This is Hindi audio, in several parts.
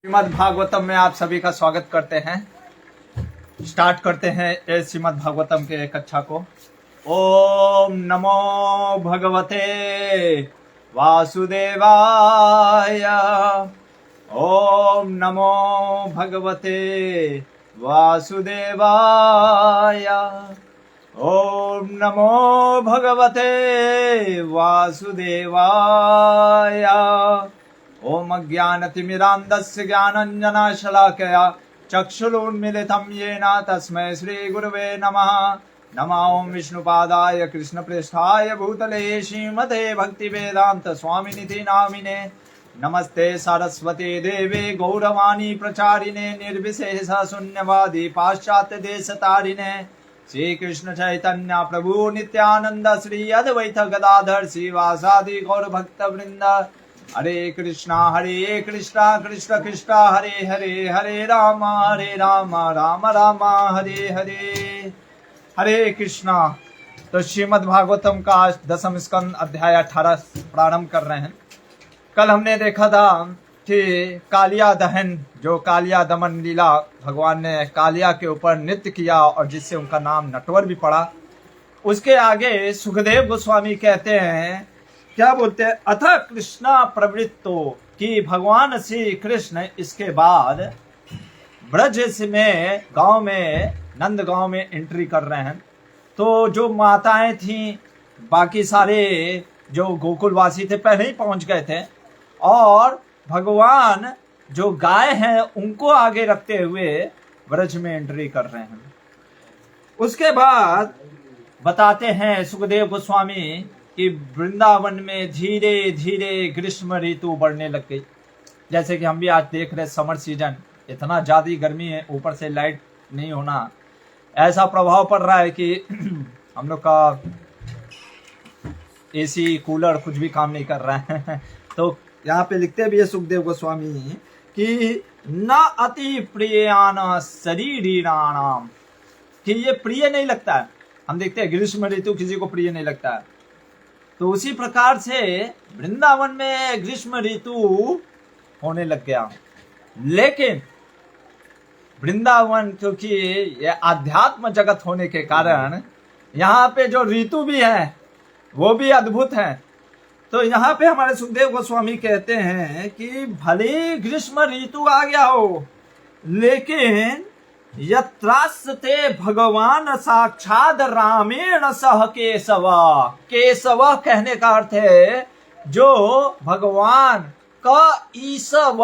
श्रीमद् भागवतम में आप सभी का स्वागत करते हैं। स्टार्ट करते हैं इस श्रीमद् भागवतम के कक्षा को। ओम नमो भगवते वासुदेवाय। ओम नमो भगवते वासुदेवाय। ओम नमो भगवते वासुदेवाय। ओम अज्ञानतिमिरान्धस्य ज्ञानाञ्जनशलाकया चक्षुरुन्मीलितं येन तस्मै श्रीगुरवे नमः। नमः ओम विष्णुपादाय कृष्णप्रेष्ठाय भूतले श्रीमते भक्तिवेदांत स्वामिनिति नामिने। नमस्ते सरस्वती देवे गौरवाणी प्रचारिणे निर्विशेष शून्यवादी पाश्चात्य देशतारिणे। श्री कृष्ण चैतन्य प्रभु नित्यानंद श्री अद्वैत गदाधर श्रीवासादि गौर भक्त वृंद। हरे कृष्णा कृष्ण कृष्ण हरे हरे, हरे राम राम राम हरे हरे, हरे कृष्णा। तो श्रीमद् भागवतम का आज 10वां स्कंद अध्याय 18 प्रारंभ कर रहे हैं। कल हमने देखा था कि कालिया दहन, जो कालिया दमन लीला भगवान ने कालिया के ऊपर नृत्य किया और जिससे उनका नाम नटवर भी पड़ा। उसके आगे सुखदेव गोस्वामी कहते हैं, क्या बोलते हैं, अथ कृष्णा प्रवृत्तो, कि भगवान श्री कृष्ण इसके बाद ब्रज में गांव में नंद गांव में एंट्री कर रहे हैं। तो जो माताएं थीं, बाकी सारे जो गोकुलवासी थे पहले ही पहुंच गए थे, और भगवान जो गाय हैं उनको आगे रखते हुए ब्रज में एंट्री कर रहे हैं। उसके बाद बताते हैं सुखदेव गोस्वामी कि वृंदावन में धीरे धीरे ग्रीष्म ऋतु बढ़ने लग गई। जैसे कि हम भी आज देख रहे समर सीजन, इतना ज्यादा गर्मी है, ऊपर से लाइट नहीं होना, ऐसा प्रभाव पड़ रहा है कि हम लोग का एसी कूलर कुछ भी काम नहीं कर रहा है। तो यहाँ पे लिखते भी है सुखदेव गोस्वामी कि न अति प्रियान शरीराणाम, कि ये प्रिय नहीं लगता है। हम देखते हैं ग्रीष्म ऋतु किसी को प्रिय नहीं लगता है। तो उसी प्रकार से वृंदावन में ग्रीष्म ऋतु होने लग गया। लेकिन वृंदावन क्योंकि ये आध्यात्म जगत होने के कारण यहाँ पे जो ऋतु भी है वो भी अद्भुत है। तो यहाँ पे हमारे सुखदेव गोस्वामी कहते हैं कि भले ग्रीष्म ऋतु आ गया हो, लेकिन यत्रास्ते भगवान साक्षात रामेण सह केशव। केशव कहने का अर्थ है जो भगवान का ईशव,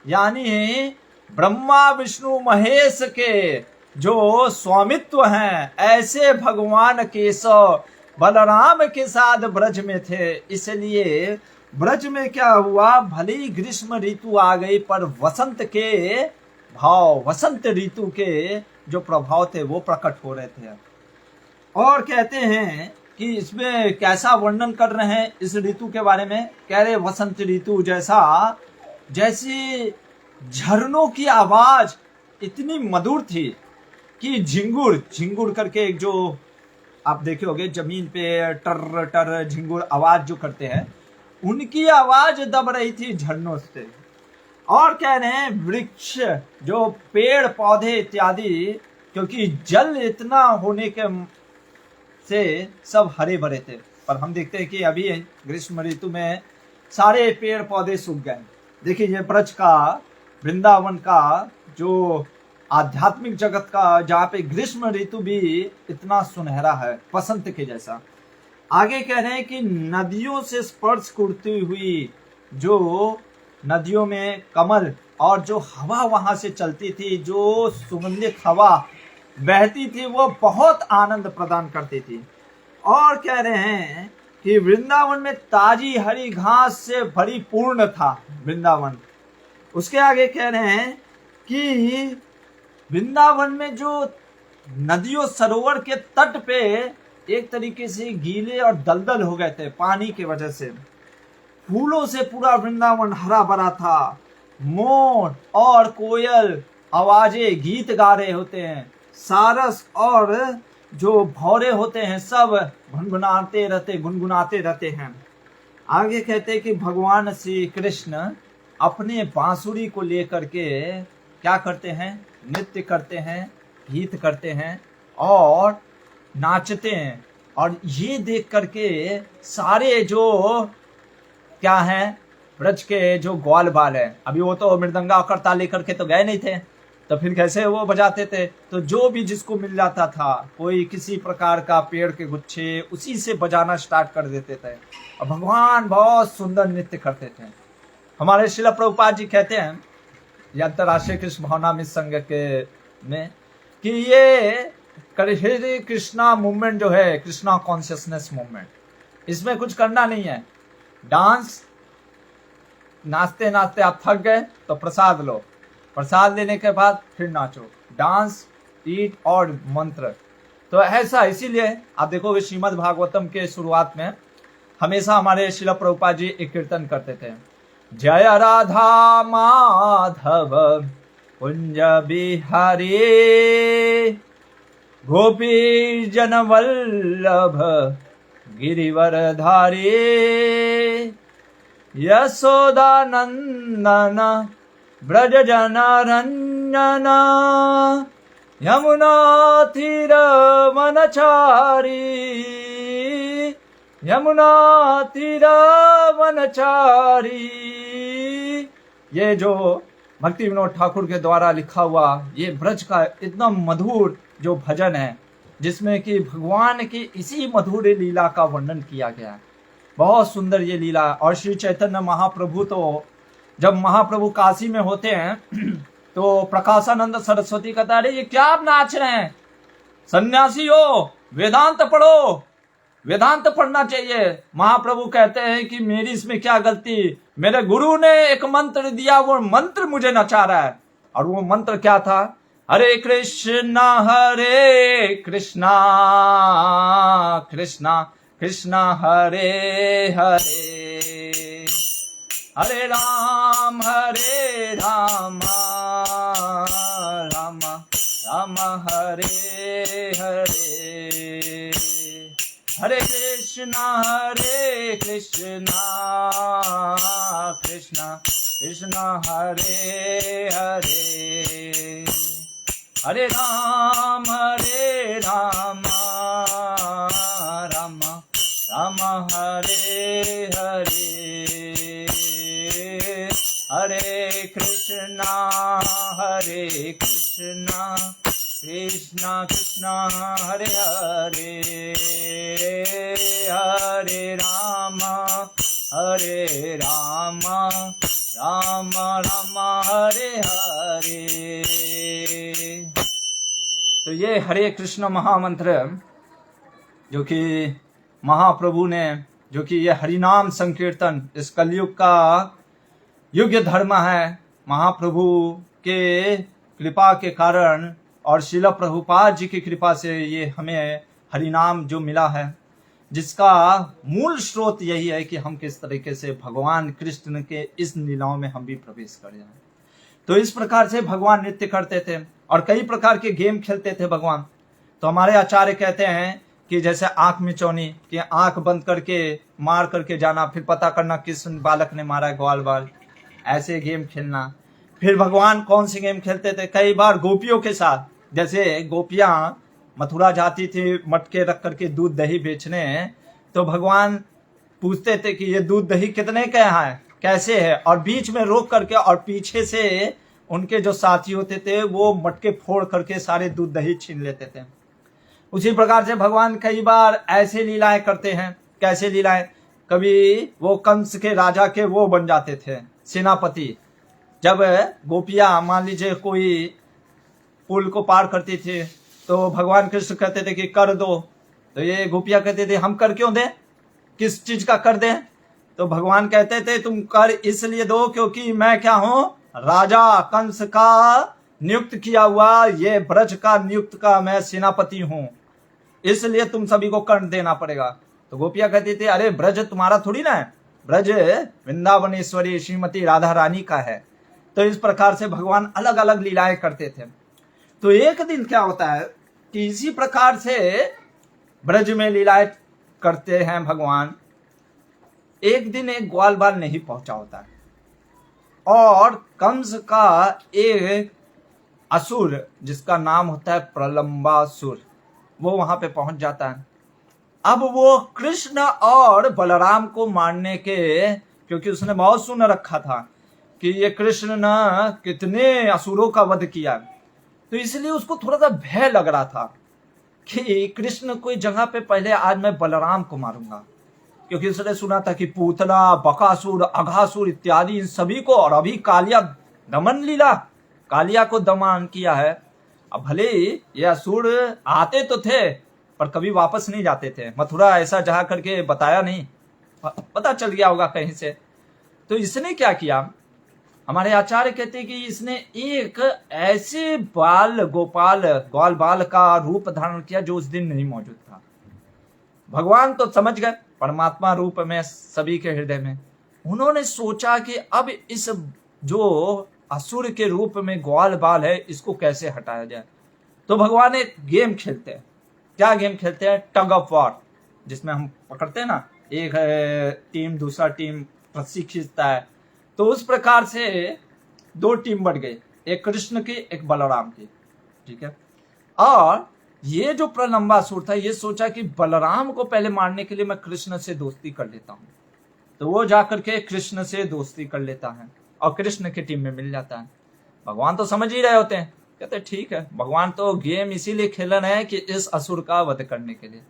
यानी ब्रह्मा विष्णु महेश के जो स्वामित्व हैं, ऐसे भगवान केशव बलराम के साथ ब्रज में थे। इसलिए ब्रज में क्या हुआ, भली ग्रीष्म ऋतु आ गई पर वसंत के भाव, वसंत ऋतु के जो प्रभाव थे वो प्रकट हो रहे थे। और कहते हैं कि इसमें कैसा वर्णन कर रहे हैं इस ऋतु के बारे में, कह रहे वसंत ऋतु जैसा, जैसी झरनों की आवाज इतनी मधुर थी कि झिंगुर झिंगुर करके एक जो आप देखे होंगे जमीन पे टर टर झिंगुर आवाज जो करते हैं, उनकी आवाज दब रही थी झरनों से। और कह रहे हैं वृक्ष, जो पेड़ पौधे इत्यादि, क्योंकि जल इतना होने के से सब हरे भरे थे। पर हम देखते हैं कि अभी ग्रीष्म ऋतु में सारे पेड़ पौधे सूख गए। देखिए ये ब्रज का, वृंदावन का जो आध्यात्मिक जगत का, जहाँ पे ग्रीष्म ऋतु भी इतना सुनहरा है, बसंत के जैसा। आगे कह रहे हैं कि नदियों से स्पर्श करती हुई जो नदियों में कमल और जो हवा वहां से चलती थी, जो सुगंधित हवा बहती थी, वो बहुत आनंद प्रदान करती थी। और कह रहे हैं कि वृंदावन में ताजी हरी घास से परिपूर्ण था वृंदावन। उसके आगे कह रहे हैं कि वृंदावन में जो नदियों सरोवर के तट पे एक तरीके से गीले और दलदल हो गए थे पानी की वजह से। फूलों से पूरा वृंदावन हरा भरा था। मोर और कोयल आवाजें गीत गा रहे होते हैं। सारस और जो भौरे होते हैं सब गुनगुनाते रहते हैं। आगे कहते हैं कि भगवान श्री कृष्ण अपने बांसुरी को लेकर के क्या करते हैं, नृत्य करते हैं, गीत करते हैं और नाचते हैं। और ये देख करके सारे जो क्या हैं, ब्रज के जो ग्वाल बाल है, अभी वो तो मृदंगा और करताल लेकर के तो गए नहीं थे, तो फिर कैसे वो बजाते थे। तो जो भी जिसको मिल जाता था, कोई किसी प्रकार का पेड़ के गुच्छे, उसी से बजाना स्टार्ट कर देते थे और भगवान बहुत सुंदर नृत्य करते थे। हमारे श्रील प्रभुपाद जी कहते हैं ये अंतर्राष्ट्रीय कृष्ण भावनामृत संघ के में कि ये हरे कृष्णा मूवमेंट जो है, कृष्णा कॉन्शियसनेस मूवमेंट, इसमें कुछ करना नहीं है। डांस, नाचते नाचते आप थक गए तो प्रसाद लो, प्रसाद लेने के बाद फिर नाचो, डांस, ईट और मंत्र। तो ऐसा इसीलिए आप देखोगे श्रीमद् भागवतम के शुरुआत में हमेशा हमारे श्रील प्रभुपाद जी एक कीर्तन करते थे, जय राधा माधव कुंज बिहारी गोपी जन वल्लभ गिरिवर धारी यशोदानंदन ब्रज जन रंजन यमुना तीर वनचारी यमुना तीर वनचारी। ये जो भक्ति विनोद ठाकुर के द्वारा लिखा हुआ ये ब्रज का इतना मधुर जो भजन है, जिसमें कि भगवान की इसी मधुर लीला का वर्णन किया गया है। बहुत सुंदर ये लीला। और श्री चैतन्य महाप्रभु तो जब महाप्रभु काशी में होते हैं तो प्रकाशानंद सरस्वती कहता है, ये क्या आप नाच रहे हैं, सन्यासी हो, वेदांत पढ़ो, वेदांत पढ़ना चाहिए। महाप्रभु कहते हैं कि मेरी इसमें क्या गलती, मेरे गुरु ने एक मंत्र दिया, वो मंत्र मुझे नचा रहा है। और वो मंत्र क्या था, हरे कृष्णा कृष्णा कृष्णा हरे हरे, हरे राम राम राम हरे हरे, हरे कृष्णा कृष्णा कृष्णा हरे हरे, हरे राम राम राम हरे हरे, हरे कृष्णा कृष्णा कृष्णा हरे हरे, हरे राम राम राम हरे हरे। तो ये हरे कृष्ण महामंत्र जो कि महाप्रभु ने, जो कि ये हरिनाम संकीर्तन इस कलयुग का युग धर्म है, महाप्रभु के कृपा के कारण और श्रील प्रभुपाद जी की कृपा से ये हमें हरिनाम जो मिला है, जिसका मूल स्रोत यही है कि हम किस तरीके से भगवान कृष्ण के इस लीलाओं में हम भी प्रवेश कर जाएं। तो इस प्रकार से भगवान नृत्य करते थे और कई प्रकार के गेम खेलते थे भगवान। तो हमारे आचार्य कहते हैं कि जैसे आंख मिचौनी, कि आंख बंद करके मार करके जाना, फिर पता करना किस बालक ने मारा है ग्वाल बाल, ऐसे गेम खेलना। फिर भगवान कौन से गेम खेलते थे, कई बार गोपियों के साथ, जैसे गोपियां मथुरा जाती थी मटके रख करके दूध दही बेचने, तो भगवान पूछते थे कि ये दूध दही कितने का है, कैसे है, और बीच में रोक करके और पीछे से उनके जो साथी होते थे वो मटके फोड़ करके सारे दूध दही छीन लेते थे। उसी प्रकार से भगवान कई बार ऐसे लीलाएं करते हैं। कैसे लीलाएं, कभी वो कंस के राजा के वो बन जाते थे सेनापति। जब गोपियां मान लीजिए कोई पुल को पार करती थी तो भगवान कृष्ण कहते थे कि कर दो, तो ये गोपियां कहते थे हम कर क्यों दें, किस चीज का कर दें। तो भगवान कहते थे तुम कर इसलिए दो क्योंकि मैं क्या हूं, राजा कंस का नियुक्त किया हुआ, ये ब्रज का नियुक्त का मैं सेनापति हूं, इसलिए तुम सभी को कर देना पड़ेगा। तो गोपियां कहती थी अरे ब्रज तुम्हारा थोड़ी ना है, ब्रज वृंदावनेश्वरी श्रीमती राधा रानी का है। तो इस प्रकार से भगवान अलग अलग लीलाएं करते थे। तो एक दिन क्या होता है कि इसी प्रकार से ब्रज में लीलाएं करते हैं भगवान। एक दिन एक ग्वाल बाल नहीं पहुंचा होता है, और कंस का एक असुर जिसका नाम होता है प्रलंबासुर, वो वहां पे पहुंच जाता है। अब वो कृष्ण और बलराम को मारने के, क्योंकि उसने बहुत सुन रखा था कि ये कृष्ण ने कितने असुरों का वध किया, तो इसलिए उसको थोड़ा सा भय लग रहा था कि कृष्ण कोई जगह पे पहले आज मैं बलराम को मारूंगा, क्योंकि उसने सुना था कि पूतना, बकासुर, अघासुर इत्यादि इन सभी को, और अभी कालिया दमन लीला, कालिया को दमन किया है। अब भले ये असुर आते तो थे पर कभी वापस नहीं जाते थे, मथुरा ऐसा जा करके बताया नहीं, पता चल गया होगा कहीं से। तो इसने क्या किया, हमारे आचार्य कहते हैं कि इसने एक ऐसे बाल गोपाल ग्वाल बाल का रूप धारण किया जो उस दिन नहीं मौजूद था। भगवान तो समझ गए परमात्मा रूप में सभी के हृदय में, उन्होंने सोचा कि अब इस जो असुर के रूप में ग्वाल बाल है इसको कैसे हटाया जाए। तो भगवान एक गेम खेलते हैं। क्या गेम खेलते हैं? टग ऑफ वॉर, जिसमें हम पकड़ते हैं ना, एक टीम दूसरा टीम रस्सी खींचता है। तो उस प्रकार से दो टीम बढ़ गई, एक कृष्ण की एक बलराम की, ठीक है। और ये जो प्रलंबासुर था ये सोचा कि बलराम को पहले मारने के लिए मैं कृष्ण से दोस्ती कर लेता हूं। तो वो जाकर के कृष्ण से दोस्ती कर लेता है और कृष्ण की टीम में मिल जाता है। भगवान तो समझ ही रहे होते हैं, कहते ठीक है, भगवान तो गेम इसीलिए खेल रहे हैं कि इस असुर का वध करने के लिए।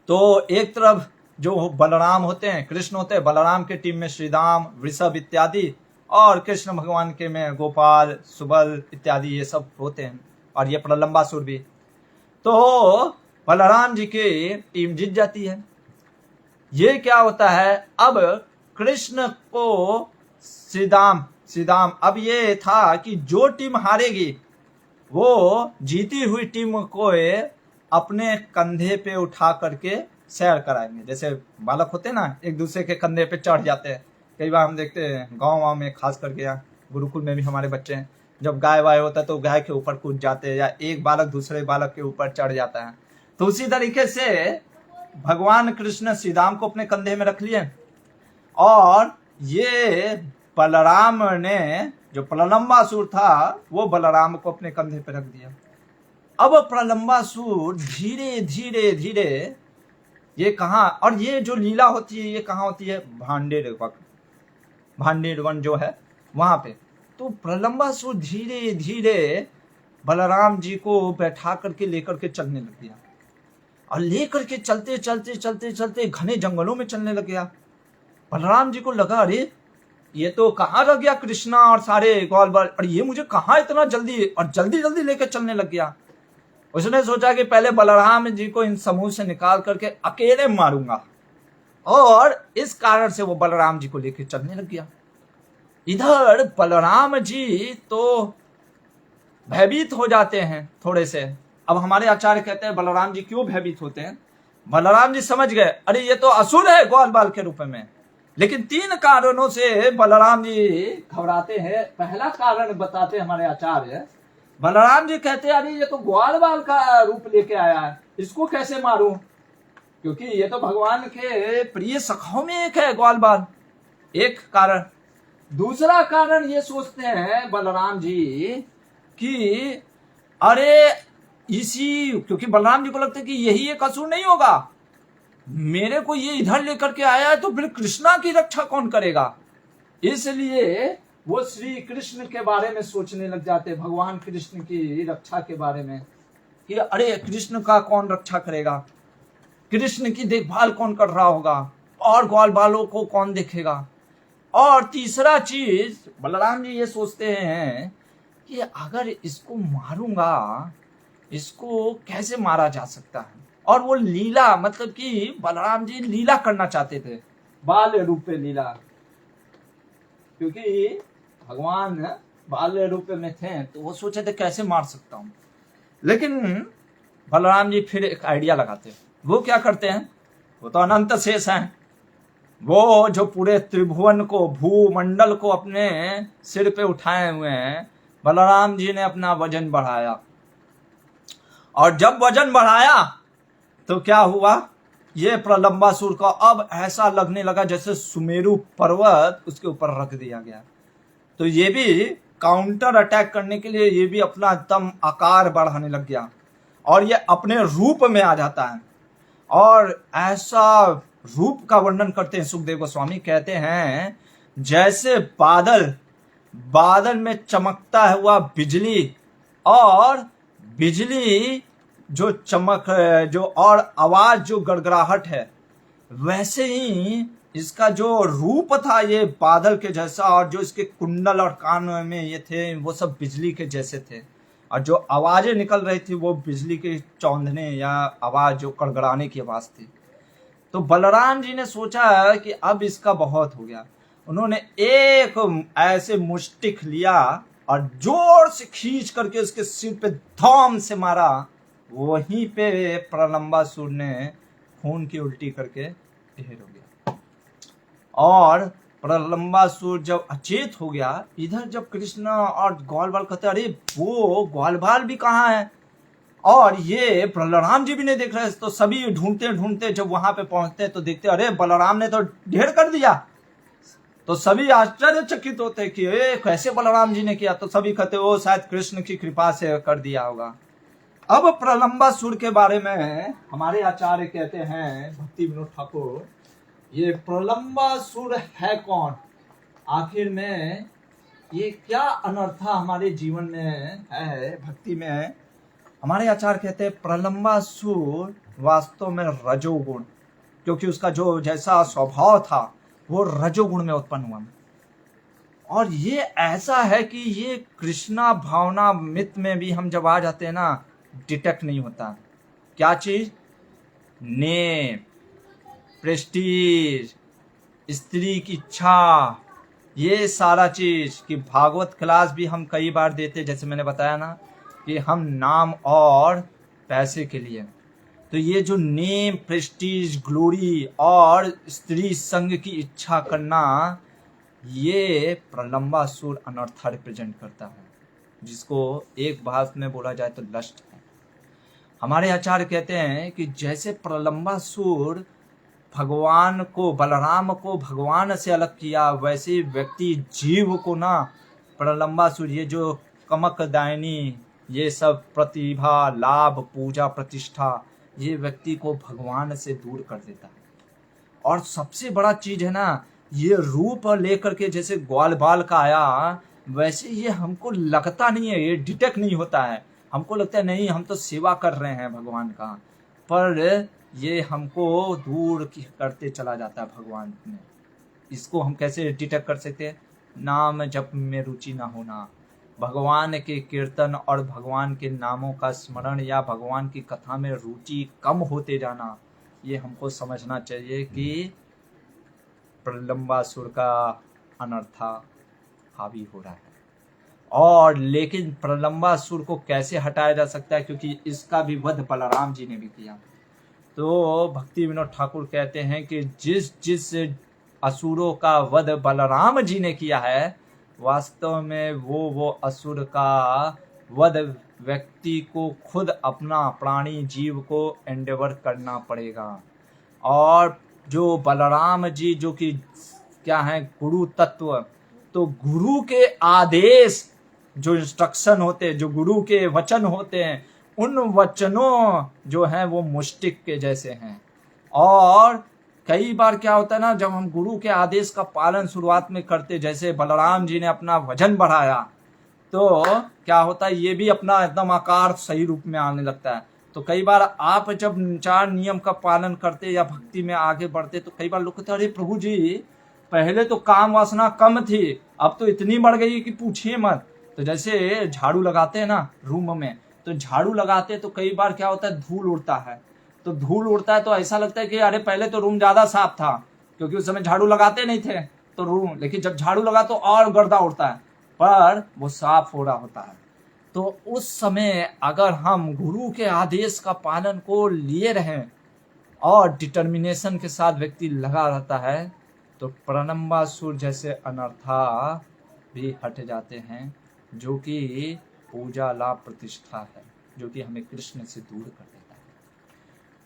तो एक तरफ जो बलराम होते हैं, कृष्ण होते हैं, बलराम के टीम में श्रीराम, वृषभ इत्यादि, और कृष्ण भगवान के में गोपाल, सुबल इत्यादि ये सब होते हैं, और ये प्रलंबासुर भी। तो बलराम जी की टीम जीत जाती है। ये क्या होता है, अब कृष्ण को श्रीदाम अब ये था कि जो टीम हारेगी वो जीती हुई टीम को अपने कंधे पे उठा करके सैर कराएंगे। जैसे बालक होते हैं ना, एक दूसरे के कंधे पे चढ़ जाते हैं। कई बार हम देखते हैं गाँव में, खास करके यहाँ गुरुकुल में भी हमारे बच्चे हैं, जब गाय वाय होता है तो गाय के ऊपर कूद जाते हैं, या एक बालक दूसरे बालक के ऊपर चढ़ जाता है। तो उसी तरीके से भगवान कृष्ण श्रीराम को अपने कंधे में रख लिए, और ये बलराम ने, जो प्रलंबासुर था, वो बलराम को अपने कंधे पे रख दिया। अब प्रलंबासुर धीरे धीरे धीरे ये कहाँ, और ये जो लीला होती है ये कहाँ होती है? भांडेर वन जो है वहां पे। तो प्रलंबासुर धीरे धीरे बलराम जी को बैठा करके लेकर के चलने लग गया, और लेकर के चलते चलते चलते चलते घने जंगलों में चलने लग गया। बलराम जी को लगा, अरे ये तो कहाँ रह गया कृष्णा और सारे ग्वाल बाल, और ये मुझे कहाँ इतना जल्दी, और जल्दी जल्दी लेकर चलने लग गया। उसने सोचा कि पहले बलराम जी को इन समूह से निकाल करके अकेले मारूंगा, और इस कारण से वो बलराम जी को लेकर चलने लग गया। इधर बलराम जी तो भयभीत हो जाते हैं थोड़े से। अब हमारे आचार्य कहते हैं बलराम जी क्यों भयभीत होते हैं? बलराम जी समझ गए, अरे ये तो असुर है ग्वाल बाल के रूप में। लेकिन 3 कारणों से बलराम जी घबराते हैं। पहला कारण बताते हमारे आचार्य, बलराम जी कहते हैं अरे ये तो ग्वाल बाल का रूप लेके आया है, इसको कैसे मारूं, क्योंकि ये तो भगवान के प्रिय सखाओं में एक है ग्वाल बाल। एक कारण। दूसरा कारण ये सोचते हैं बलराम जी कि अरे क्योंकि बलराम जी को लगता है कि यही एक असुर नहीं होगा, मेरे को ये इधर लेकर के आया है तो फिर कृष्णा की रक्षा कौन करेगा। इसलिए वो श्री कृष्ण के बारे में सोचने लग जाते, भगवान कृष्ण की रक्षा के बारे में, कि अरे कृष्ण का कौन रक्षा करेगा, कृष्ण की देखभाल कौन कर रहा होगा, और ग्वाल बालों को कौन देखेगा। और तीसरा चीज बलराम जी ये सोचते हैं कि अगर इसको मारूंगा, इसको कैसे मारा जा सकता है। और वो लीला, मतलब कि बलराम जी लीला करना चाहते थे, बाल रूप में लीला, क्योंकि भगवान बाल रूप में थे तो वो सोचे थे कैसे मार सकता हूं। लेकिन बलराम जी फिर एक आइडिया लगाते हैं। वो क्या करते हैं, वो तो अनंत शेष हैं, वो जो पूरे त्रिभुवन को, भूमंडल को अपने सिर पे उठाए हुए हैं। बलराम जी ने अपना वजन बढ़ाया, और जब वजन बढ़ाया तो क्या हुआ, ये प्रलंबासुर को अब ऐसा लगने लगा जैसे सुमेरु पर्वत उसके ऊपर रख दिया गया। तो ये भी काउंटर अटैक करने के लिए ये भी अपना एकदम आकार बढ़ाने लग गया और ये अपने रूप में आ जाता है। और ऐसा रूप का वर्णन करते हैं सुखदेव गोस्वामी, कहते हैं जैसे बादल में चमकता हुआ बिजली, और बिजली जो चमक जो और आवाज जो गड़गड़ाहट है, वैसे ही इसका जो रूप था ये बादल के जैसा, और जो इसके कुंडल और कान में ये थे वो सब बिजली के जैसे थे, और जो आवाजें निकल रही थी वो बिजली के चौंधने या आवाज जो कड़कड़ाने की आवाज थी। तो बलराम जी ने सोचा कि अब इसका बहुत हो गया। उन्होंने एक ऐसे मुष्टिक लिया और जोर से खींच करके उसके सिर पे धौम से मारा। वहीं पे प्रलंबासुर ने खून की उल्टी करके ढेर हो गया। और प्रलंबासुर जब अचेत हो गया, इधर जब कृष्ण और ग्वालबाल कहते अरे वो ग्वालबाल भी कहाँ है, और ये बलराम जी भी नहीं देख रहे। तो सभी ढूंढते ढूंढते जब वहां पे पहुंचते तो देखते अरे बलराम ने तो ढेर कर दिया। तो सभी आश्चर्यचकित होते कि कैसे बलराम जी ने किया। तो सभी कहते वो शायद कृष्ण की कृपा से कर दिया होगा। अब प्रलंबासुर के बारे में हमारे आचार्य कहते हैं भक्ति विनोद ठाकुर, ये प्रलंबासुर है कौन, आखिर में ये क्या अनर्था हमारे जीवन में है भक्ति में। हमारे आचार्य कहते हैं प्रलंबासुर वास्तव में रजोगुण, क्योंकि उसका जो जैसा स्वभाव था वो रजोगुण में उत्पन्न हुआ। और ये ऐसा है कि ये कृष्णा भावना मित में भी हम जब आ जाते हैं ना, डिटेक्ट नहीं होता। क्या चीज, नेम, प्रेस्टीज, स्त्री की इच्छा, ये सारा चीज कि भागवत क्लास भी हम कई बार देते, जैसे मैंने बताया ना कि हम नाम और पैसे के लिए। तो ये जो नेम, प्रेस्टीज, ग्लोरी और स्त्री संग की इच्छा करना, ये प्रलंबासुर अनर्था रिप्रेजेंट करता है, जिसको एक भाषा में बोला जाए तो लस्ट है। हमारे आचार्य कहते हैं कि जैसे प्रलंबासुर भगवान को, बलराम को भगवान से अलग किया, वैसे व्यक्ति जीव को ना प्रलंबासुर, ये जो कमक दायनी, ये सब प्रतिभा, लाभ, पूजा, प्रतिष्ठा, ये व्यक्ति को भगवान से दूर कर देता है। और सबसे बड़ा चीज है ना, ये रूप लेकर के जैसे ग्वालबाल का आया, वैसे ये हमको लगता नहीं है, ये डिटेक्ट नहीं होता है। हमको लगता है नहीं, हम तो सेवा कर रहे हैं भगवान का, पर ये हमको दूर करते चला जाता है भगवान में। इसको हम कैसे डिटेक्ट कर सकते हैं? नाम जप में रुचि ना होना, भगवान के कीर्तन और भगवान के नामों का स्मरण या भगवान की कथा में रुचि कम होते जाना, ये हमको समझना चाहिए कि प्रलंबासुर का अनर्था हावी हो रहा है। और लेकिन प्रलंबासुर को कैसे हटाया जा सकता है, क्योंकि इसका भी वध बलराम जी ने भी किया। तो भक्ति विनोद ठाकुर कहते हैं कि जिस जिस असुरों का वध बलराम जी ने किया है, वास्तव में वो असुर का वध व्यक्ति को खुद अपना प्राणी जीव को एंडेवर करना पड़ेगा। और जो बलराम जी जो कि क्या है, गुरु तत्व, तो गुरु के आदेश, जो इंस्ट्रक्शन होते हैं, जो गुरु के वचन होते हैं, उन वचनों जो हैं वो मुष्टिक के जैसे हैं। और कई बार क्या होता है ना, जब हम गुरु के आदेश का पालन शुरुआत में करते, जैसे बलराम जी ने अपना वजन बढ़ाया, तो क्या होता है, ये भी अपना एकदम आकार सही रूप में आने लगता है। तो कई बार आप जब 4 नियम का पालन करते या भक्ति में आगे बढ़ते, तो कई बार लोग कहते अरे प्रभु जी, पहले तो काम वासना कम थी, अब तो इतनी बढ़ गई कि पूछिए मत। तो जैसे झाड़ू लगाते हैं ना रूम में, तो झाड़ू लगाते तो कई बार क्या होता है, धूल उड़ता है। तो धूल उड़ता है तो ऐसा लगता है कि अरे पहले तो रूम ज्यादा साफ था, क्योंकि उस समय झाड़ू लगाते नहीं थे तो रूम, लेकिन जब झाड़ू लगा तो और गर्दा उड़ता है, पर वो साफ हो रहा होता है। तो उस समय अगर हम गुरु के आदेश का पालन को लिए रहें और डिटर्मिनेशन के साथ व्यक्ति लगा रहता है, तो प्रलंबासुर जैसे अनर्था भी हट जाते हैं, जो कि पूजा, लाभ, प्रतिष्ठा है, जो कि हमें कृष्ण से दूर कर देता है।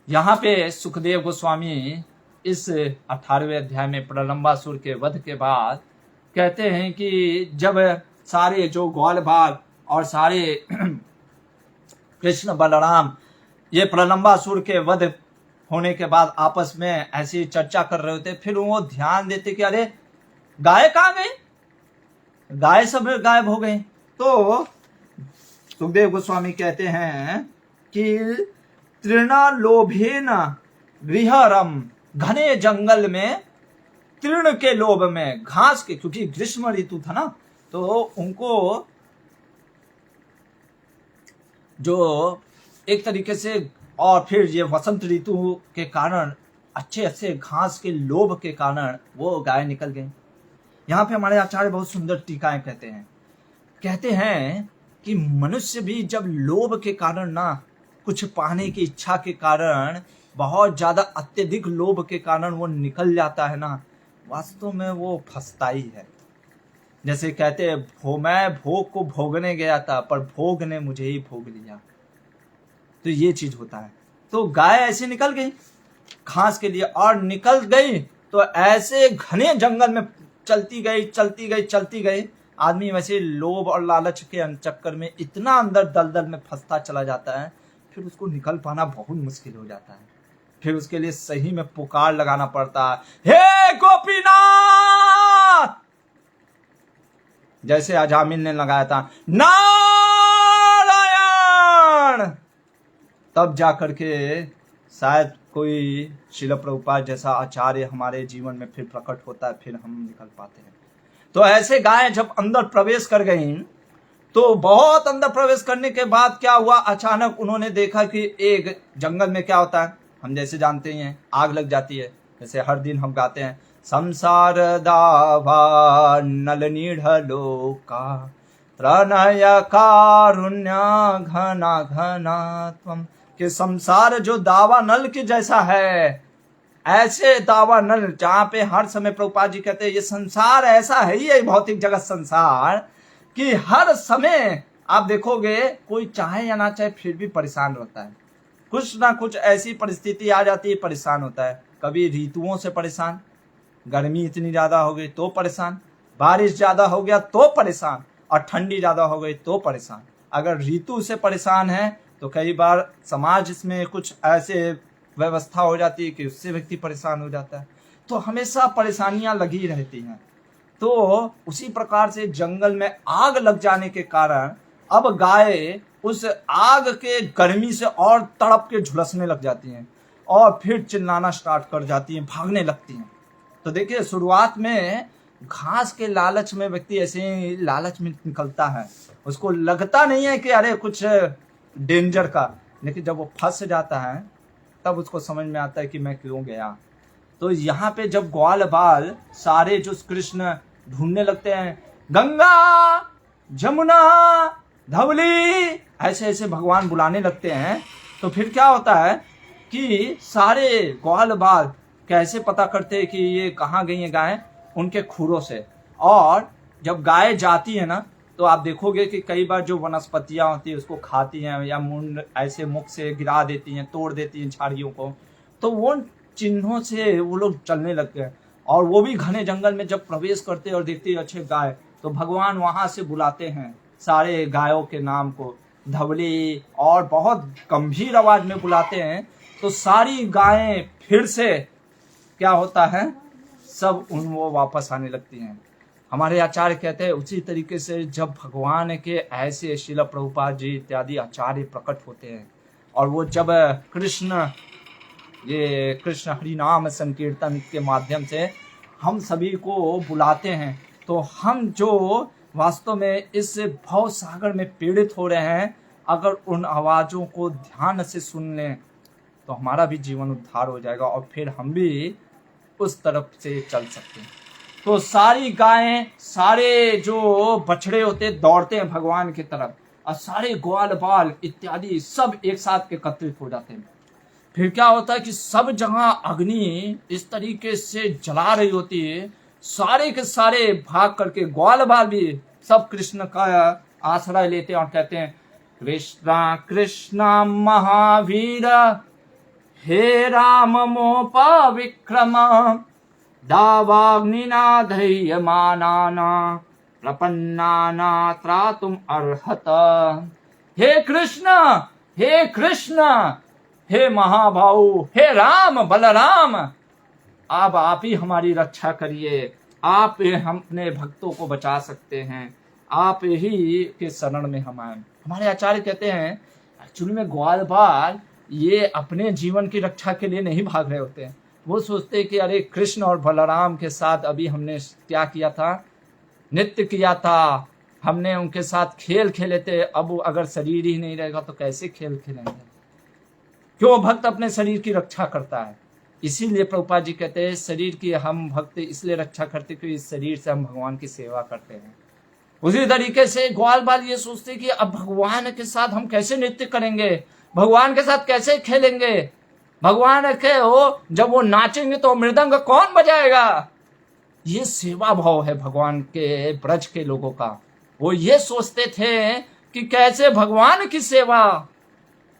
यहाँ पे सुखदेव गोस्वामी इस 18वें अध्याय में प्रलंबासुर के वध के बाद कहते हैं कि जब सारे जो ग्वाल बाल और सारे कृष्ण बलराम ये प्रलंबासुर के वध होने के बाद आपस में ऐसी चर्चा कर रहे होते, फिर वो ध्यान देते कि अरे गाय कहाँ गई, गाय सब गायब हो गई। तो सुखदेव गोस्वामी कहते हैं कि तृणलोभेन गृहरम, घने जंगल में तृण के लोभ में, घास के, क्योंकि ग्रीष्म ऋतु था ना, तो उनको जो एक तरीके से, और फिर ये वसंत ऋतु के कारण अच्छे अच्छे घास के लोभ के कारण वो गाय निकल गई। यहाँ पे हमारे आचार्य बहुत सुंदर टीकाएं कहते हैं कि मनुष्य भी जब लोभ के कारण ना, कुछ पाने की इच्छा के कारण, बहुत ज्यादा अत्यधिक लोभ के कारण वो निकल जाता है ना, वास्तव में वो फंसता ही है। जैसे कहते हैं मैं भोग को भोगने गया था पर भोग ने मुझे ही भोग लिया, तो ये चीज होता है। तो गाय ऐसे निकल गई घास के लिए, और निकल गई तो ऐसे घने जंगल में चलती गई। आदमी वैसे लोभ और लालच के चक्कर में इतना अंदर दलदल में फंसता चला जाता है, फिर उसको निकल पाना बहुत मुश्किल हो जाता है। फिर उसके लिए सही में पुकार लगाना पड़ता है, हे गोपीनाथ, जैसे अजामिल ने लगाया था नारायण, तब जाकर के शायद कोई श्रील प्रभुपाद जैसा आचार्य हमारे जीवन में फिर प्रकट होता है, फिर हम निकल पाते हैं। तो ऐसे गाय जब अंदर प्रवेश कर गई, तो बहुत अंदर प्रवेश करने के बाद क्या हुआ, अचानक उन्होंने देखा कि एक जंगल में क्या होता है, हम जैसे जानते ही हैं, आग लग जाती है। जैसे हर दिन हम गाते हैं, संसार दावा नल नीढ़लोका प्रणय कारुण्य घना घना त्वम, कि संसार जो दावा नल के जैसा है, ऐसे दावा नल जहां पे हर समय प्रभुपाद जी कहते हैं ये संसार ऐसा है ही, भौतिक जगत संसार, कि हर समय आप देखोगे कोई चाहे या ना चाहे फिर भी परेशान रहता है। कुछ ना कुछ ऐसी परिस्थिति आ जाती है, परेशान होता है। कभी ऋतुओं से परेशान, गर्मी इतनी ज्यादा हो गई तो परेशान, बारिश ज्यादा हो गया तो परेशान, और ठंडी ज्यादा हो गई तो परेशान। अगर ऋतु से परेशान है तो कई बार समाज इसमें कुछ ऐसे व्यवस्था हो जाती है कि उससे व्यक्ति परेशान हो जाता है। तो हमेशा परेशानियां लगी रहती हैं। तो उसी प्रकार से जंगल में आग लग जाने के कारण अब गाय उस आग के गर्मी से और तड़प के झुलसने लग जाती हैं, और फिर चिल्लाना स्टार्ट कर जाती हैं, भागने लगती हैं। तो देखिए, शुरुआत में घास के लालच में व्यक्ति ऐसे ही लालच में निकलता है, उसको लगता नहीं है कि अरे कुछ डेंजर का, लेकिन जब वो फंस जाता है तब उसको समझ में आता है कि मैं क्यों गया। तो यहाँ पे जब ग्वाल बाल सारे जो कृष्ण ढूंढने लगते हैं, गंगा जमुना धवली ऐसे ऐसे भगवान बुलाने लगते हैं, तो फिर क्या होता है कि सारे ग्वाल बाल कैसे पता करते हैं कि ये कहाँ गई है गाय, उनके खुरों से। और जब गाय जाती है ना, तो आप देखोगे कि कई बार जो वनस्पतियां होती है उसको खाती हैं, या मुंड ऐसे मुख से गिरा देती हैं, तोड़ देती हैं झाड़ियों को, तो वो चिन्हों से वो लोग चलने लग गए। और वो भी घने जंगल में जब प्रवेश करते और देखते अच्छे गाय, तो भगवान वहां से बुलाते हैं सारे गायों के नाम को, धवली, और बहुत गंभीर आवाज में बुलाते हैं। तो सारी गायें फिर से क्या होता है, सब वो वापस आने लगती हैं। हमारे आचार्य कहते हैं उसी तरीके से जब भगवान के ऐसे श्रील प्रभुपाद जी इत्यादि आचार्य प्रकट होते हैं, और वो जब कृष्ण हरि नाम संकीर्तन के माध्यम से हम सभी को बुलाते हैं, तो हम जो वास्तव में इस भव सागर में पीड़ित हो रहे हैं, अगर उन आवाजों को ध्यान से सुन लें तो हमारा भी जीवन उद्धार हो जाएगा, और फिर हम भी उस तरफ से चल सकते हैं। तो सारी गायें, सारे जो बछड़े होते दौड़ते हैं भगवान की तरफ, और सारे ग्वाल बाल इत्यादि सब एक साथ एकत्रित हो जाते हैं। फिर क्या होता है कि सब जगह अग्नि इस तरीके से जला रही होती है, सारे के सारे भाग करके ग्वाल बाल भी सब कृष्ण का आश्रय लेते हैं और कहते हैं, कृष्णा कृष्णा महावीर हे राम मोपा विक्रम दावाग्निना धैर्यमानाना प्रपन्नाना त्रातुम अर्हत। हे कृष्ण, हे कृष्ण, हे महाभाऊ, हे राम बलराम, आप ही हमारी रक्षा करिए। आप हम अपने भक्तों को बचा सकते हैं, आप ही के शरण में हम आए। हमारे आचार्य कहते हैं एक्चुअली में ग्वाल बाल ये अपने जीवन की रक्षा के लिए नहीं भाग रहे होते हैं। वो सोचते कि अरे कृष्ण और बलराम के साथ अभी हमने क्या किया था, नृत्य किया था, हमने उनके साथ खेल खेले थे, अब अगर शरीर ही नहीं रहेगा तो कैसे खेल खेलेंगे। क्यों भक्त अपने शरीर की रक्षा करता है। इसीलिए प्रभुपाद जी कहते हैं शरीर की हम भक्त इसलिए रक्षा करते क्योंकि इस शरीर से हम भगवान की सेवा करते हैं। उसी तरीके से ग्वाल बाल ये सोचते कि अब भगवान के साथ हम कैसे नृत्य करेंगे, भगवान के साथ कैसे खेलेंगे, भगवान के हो जब वो नाचेंगे तो मृदंग कौन बजाएगा। ये सेवा भाव है भगवान के ब्रज के लोगों का। वो ये सोचते थे कि कैसे भगवान की सेवा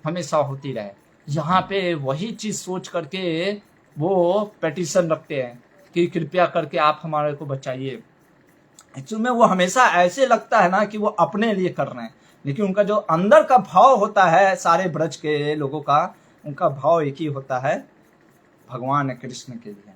हमेशा होती रहे। यहाँ पे वही चीज सोच करके वो पेटिशन रखते हैं कि कृपया करके आप हमारे को बचाइए। एक्चुअली में वो हमेशा ऐसे लगता है ना कि वो अपने लिए कर रहे हैं, लेकिन उनका जो अंदर का भाव होता है सारे ब्रज के लोगों का, उनका भाव एक ही होता है भगवान कृष्ण के लिए।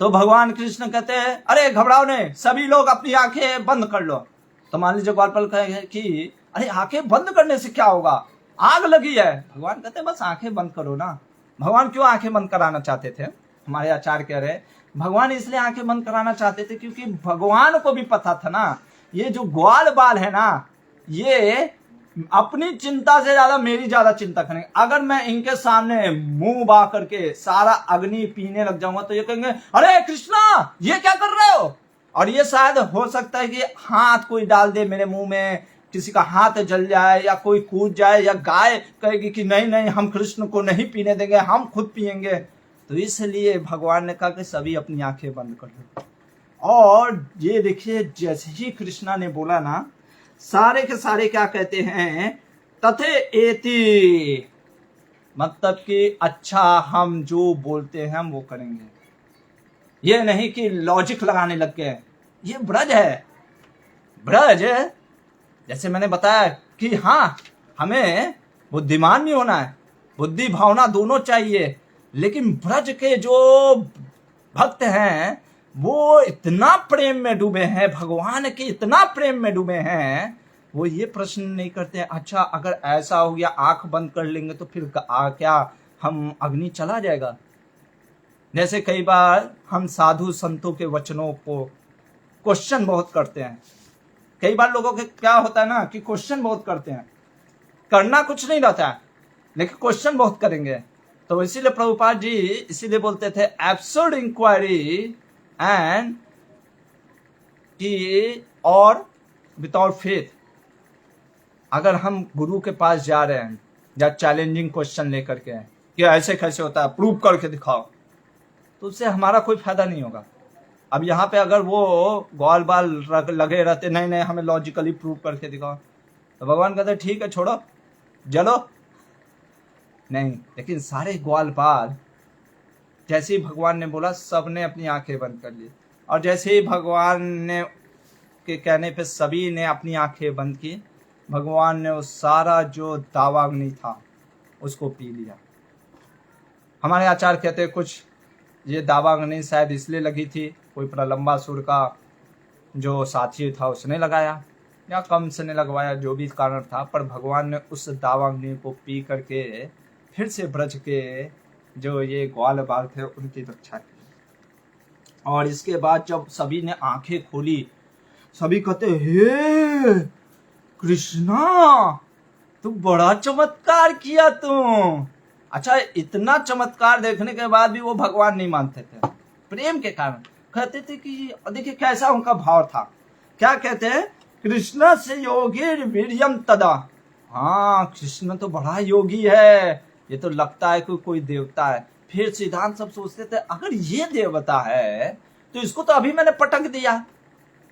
तो भगवान कृष्ण कहते हैं अरे घबराओ नहीं, सभी लोग अपनी आंखें बंद कर लो। तो मान लीजिए ग्वालपाल कहे कि अरे आंखें बंद करने से क्या होगा, आग लगी है। भगवान कहते हैं बस आंखें बंद करो ना। भगवान क्यों आंखें बंद कराना चाहते थे, हमारे आचार्य कह रहे भगवान इसलिए आंखें बंद कराना चाहते थे क्योंकि भगवान को भी पता था ना ये जो ग्वाल बाल है ना, ये अपनी चिंता से ज्यादा मेरी ज्यादा चिंता करेंगे। अगर मैं इनके सामने मुंह बा करके सारा अग्नि पीने लग जाऊंगा तो ये कहेंगे अरे कृष्णा ये क्या कर रहे हो। और ये शायद हो सकता है कि हाथ कोई डाल दे मेरे मुंह में, किसी का हाथ जल जाए या कोई कूद जाए या गाय कहेगी कि नहीं नहीं हम कृष्ण को नहीं पीने देंगे, हम खुद पिएंगे। तो इसलिए भगवान ने कहा कि सभी अपनी आंखें बंद कर लो। और ये देखिए जैसे ही कृष्णा ने बोला ना, सारे के सारे क्या कहते हैं तथे एति, मतलब कि अच्छा हम जो बोलते हैं हम वो करेंगे। ये नहीं कि लॉजिक लगाने लग गए। ये ब्रज है, ब्रज जैसे मैंने बताया कि हाँ हमें बुद्धिमान भी होना है, बुद्धि भावना दोनों चाहिए, लेकिन ब्रज के जो भक्त हैं वो इतना प्रेम में डूबे हैं, भगवान के इतना प्रेम में डूबे हैं, वो ये प्रश्न नहीं करते अच्छा अगर ऐसा हो गया आंख बंद कर लेंगे तो फिर क्या हम अग्नि चला जाएगा। जैसे कई बार हम साधु संतों के वचनों को क्वेश्चन बहुत करते हैं। कई बार लोगों के क्या होता है ना कि क्वेश्चन बहुत करते हैं, करना कुछ नहीं रहता है लेकिन क्वेश्चन बहुत करेंगे। तो इसीलिए प्रभुपाद जी इसीलिए बोलते थे एब्सर्ड इंक्वायरी एंड की और विदाउट फेथ। अगर हम गुरु के पास जा रहे हैं या चैलेंजिंग क्वेश्चन लेकर के कि ऐसे कैसे होता है प्रूव करके दिखाओ, तो उससे हमारा कोई फायदा नहीं होगा। अब यहाँ पे अगर वो ग्वाल बाल लगे रहते नहीं नहीं हमें लॉजिकली प्रूव करके दिखाओ, तो भगवान कहते ठीक है छोड़ो जलो नहीं। लेकिन सारे ग्वाल बाल जैसे ही भगवान ने बोला सबने अपनी आंखें बंद कर ली, और जैसे ही भगवान ने के कहने पे सभी ने अपनी आंखें बंद की, भगवान ने उस सारा जो दावाग्नि था उसको पी लिया। हमारे आचार्य कहते हैं कुछ ये दावाग्नि शायद इसलिए लगी थी, कोई प्रलंबासुर का जो साथी था उसने लगाया या कम से ने लगवाया, जो भी कारण था, पर भगवान ने उस दावाग्नि को पी करके फिर से ब्रज के जो ये ग्वाल बाल थे उनकी रक्षा की। और इसके बाद जब सभी ने आंखें खोली, सभी कहते हे कृष्णा तू बड़ा चमत्कार किया तुम। अच्छा इतना चमत्कार देखने के बाद भी वो भगवान नहीं मानते थे, प्रेम के कारण कहते थे कि देखिए कैसा उनका भाव था। क्या कहते हैं कृष्ण से योगी वीर्यम तदा। हाँ कृष्ण तो बड़ा योगी है, ये तो लगता है कि कोई देवता है। फिर सिद्धांत सब सोचते थे अगर ये देवता है तो इसको तो अभी मैंने पटक दिया,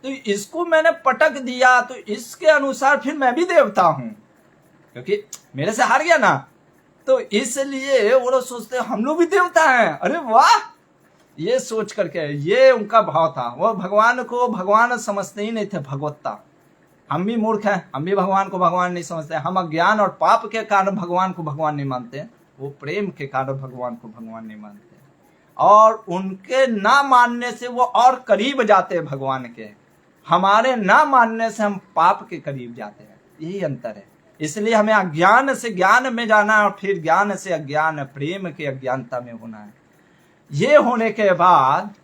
तो इसको मैंने पटक दिया तो इसके अनुसार फिर मैं भी देवता हूं, क्योंकि मेरे से हार गया ना, तो इसलिए वो लोग सोचते हम लोग भी देवता हैं। अरे वाह ये सोच करके, ये उनका भाव था। वो भगवान को भगवान समझते ही नहीं थे, भगवत्ता। हम भी मूर्ख हैं, हम भी भगवान को भगवान नहीं समझते। हम अज्ञान और पाप के कारण भगवान को भगवान नहीं मानते, वो प्रेम के कारण भगवान को भगवान नहीं मानते। और उनके ना मानने से वो और करीब जाते हैं भगवान के, हमारे ना मानने से हम पाप के करीब जाते हैं। यही अंतर है। इसलिए हमें अज्ञान से ज्ञान में जाना है, और फिर ज्ञान से अज्ञान, प्रेम के अज्ञानता में होना है। ये होने के बाद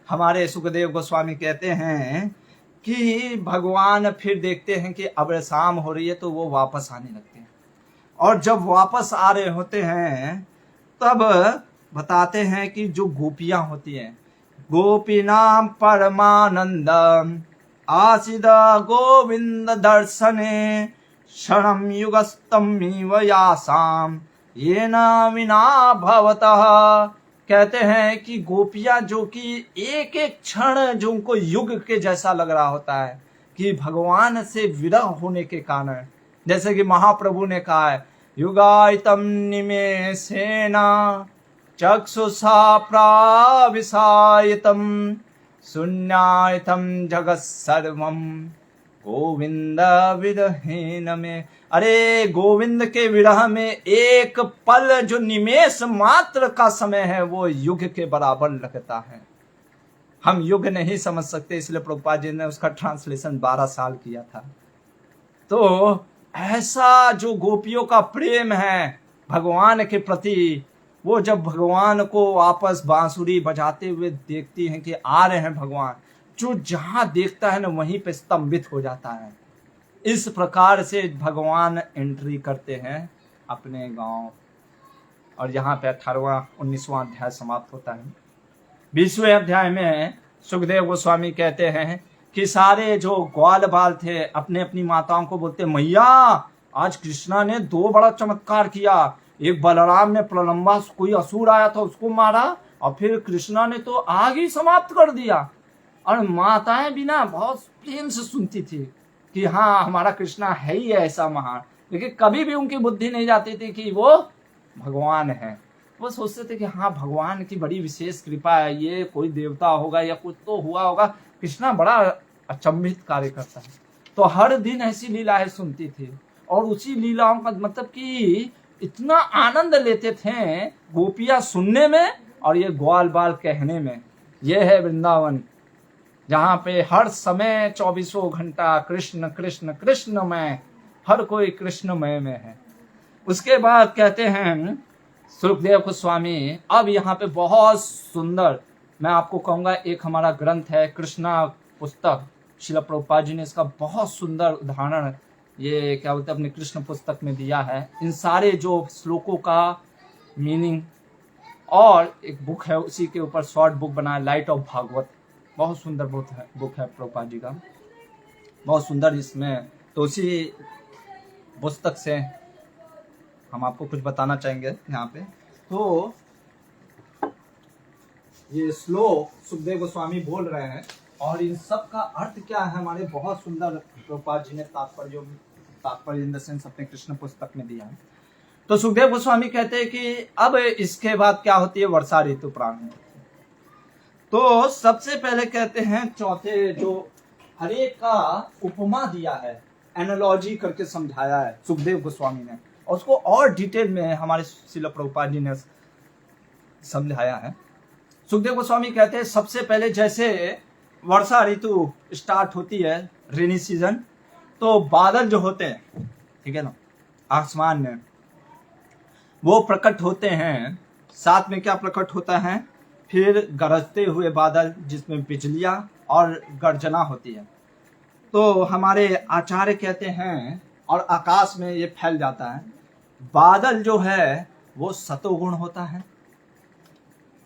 हमारे सुखदेव गोस्वामी कहते हैं कि भगवान फिर देखते हैं कि अब शाम हो रही है, तो वो वापस आने लगते हैं। और जब वापस आ रहे होते हैं तब बताते हैं कि जो गोपियां होती हैं, गोपीनाम परमानंदम आसिद गोविंद दर्शने क्षणम युगस्तम यासाम ये न विना भवतः। कहते हैं कि गोपियां जो कि एक एक क्षण जो उनको युग के जैसा लग रहा होता है, कि भगवान से विरह होने के कारण, जैसे कि महाप्रभु ने कहा है, युगायतम निमेषेण चक्षुषा प्राविशायतम शून्यायतम जगत सर्वम गोविंद विरहीन में। अरे गोविंद के विरह में एक पल जो निमेष मात्र का समय है, वो युग के बराबर लगता है। हम युग नहीं समझ सकते, इसलिए प्रभुपाद जी ने उसका ट्रांसलेशन 12 साल किया था। तो ऐसा जो गोपियों का प्रेम है भगवान के प्रति, वो जब भगवान को वापस बांसुरी बजाते हुए देखती हैं कि आ रहे हैं भगवान, जो जहां देखता है ना वहीं पे स्तंभित हो जाता है। इस प्रकार से भगवान एंट्री करते हैं अपने गांव। और यहाँ पे 18वां 19वां अध्याय समाप्त होता है। 20वें अध्याय में सुखदेव गोस्वामी कहते हैं कि सारे जो ग्वाल बाल थे अपने अपनी माताओं को बोलते, मैया आज कृष्णा ने 2 बड़ा चमत्कार किया। एक बलराम ने प्रलंबा, कोई असुर आया था उसको मारा, और फिर कृष्णा ने तो आग ही समाप्त कर दिया। और माताएं भी ना बहुत प्रेम से सुनती थी कि हाँ हमारा कृष्णा है ही ऐसा महान, लेकिन कभी भी उनकी बुद्धि नहीं जाती थी कि वो भगवान है। वो सोचते थे कि हाँ भगवान की बड़ी विशेष कृपा है, ये कोई देवता होगा या कुछ तो हुआ होगा, कृष्णा बड़ा अचंभित कार्य करता है। तो हर दिन ऐसी लीलाएं सुनती थी, और उसी लीलाओं का मतलब कि इतना आनंद लेते थे गोपियां सुनने में और ये ग्वाल बाल कहने में। ये है वृंदावन, जहाँ पे हर समय 24 घंटा कृष्ण कृष्ण कृष्णमय, हर कोई कृष्णमय में है। उसके बाद कहते हैं सुखदेव गोस्वामी, अब यहाँ पे बहुत सुंदर मैं आपको कहूँगा, एक हमारा ग्रंथ है कृष्णा पुस्तक, श्रील प्रभुपाद जी ने इसका बहुत सुंदर उदाहरण ये क्या बोलते हैं अपने कृष्ण पुस्तक में दिया है। इन सारे जो श्लोकों का मीनिंग, और एक बुक है उसी के ऊपर शॉर्ट बुक बना है, लाइट ऑफ भागवत, बहुत सुंदर बुक है प्रभुपाद जी का, बहुत सुंदर। इसमें तो उसी पुस्तक से हम आपको कुछ बताना चाहेंगे यहाँ पे। तो ये श्लोक सुखदेव गोस्वामी बोल रहे हैं, और इन सब का अर्थ क्या है हमारे बहुत सुंदर प्रभुपाद जी ने तात्पर्य इन द सेंस अपने कृष्ण पुस्तक में दिया है। तो सुखदेव गोस्वामी कहते हैं कि अब इसके बाद क्या होती है, वर्षा ऋतु प्रारंभ होती है। तो सबसे पहले कहते हैं चौथे जो हरे का उपमा दिया है, एनालॉजी करके समझाया है सुखदेव गोस्वामी ने, और उसको और डिटेल में हमारे श्रील प्रभुपाद जी ने समझाया है। सुखदेव गोस्वामी कहते हैं सबसे पहले जैसे वर्षा ऋतु स्टार्ट होती है, रेनी सीजन, तो बादल जो होते हैं, ठीक है ना, आसमान में वो प्रकट होते हैं। साथ में क्या प्रकट होता है, फिर गरजते हुए बादल जिसमें बिजलियां और गर्जना होती है। तो हमारे आचार्य कहते हैं, और आकाश में ये फैल जाता है। बादल जो है वो सतोगुण होता है,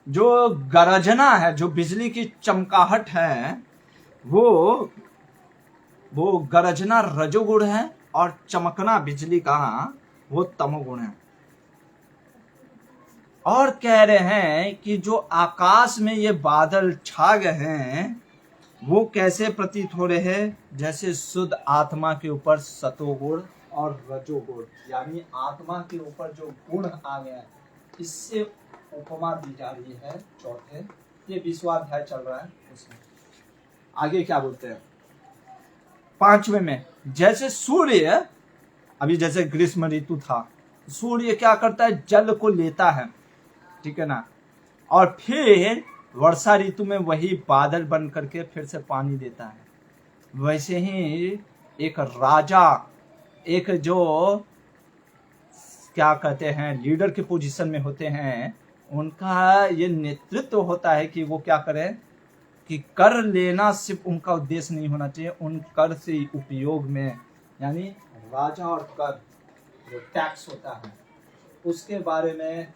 जो गरजना है, जो बिजली की चमकाहट है, वो गरजना रजोगुण है, और चमकना बिजली का वो तमोगुण है। और कह रहे हैं कि जो आकाश में ये बादल छा गए हैं वो कैसे प्रतीत हो रहे हैं, जैसे शुद्ध आत्मा के ऊपर सतोगुण और रजोगुण, यानी आत्मा के ऊपर जो गुण आ गए हैं, इससे उपमा दी जा रही है चौथे ये 20वां अध्याय चल रहा है उसमें। आगे क्या बोलते हैं 5वें में, जैसे सूर्य, अभी जैसे ग्रीष्म ऋतु था, सूर्य क्या करता है, जल को लेता है, ठीक है ना, और फिर वर्षा ऋतु में वही बादल बन करके फिर से पानी देता है। वैसे ही एक राजा, एक जो क्या कहते हैं लीडर की पोजीशन में होते हैं, उनका ये नेतृत्व होता है कि वो क्या करें कि कर लेना सिर्फ उनका उद्देश्य नहीं होना चाहिए, उन कर से उपयोग में, यानी राजा और कर जो टैक्स होता है उसके बारे में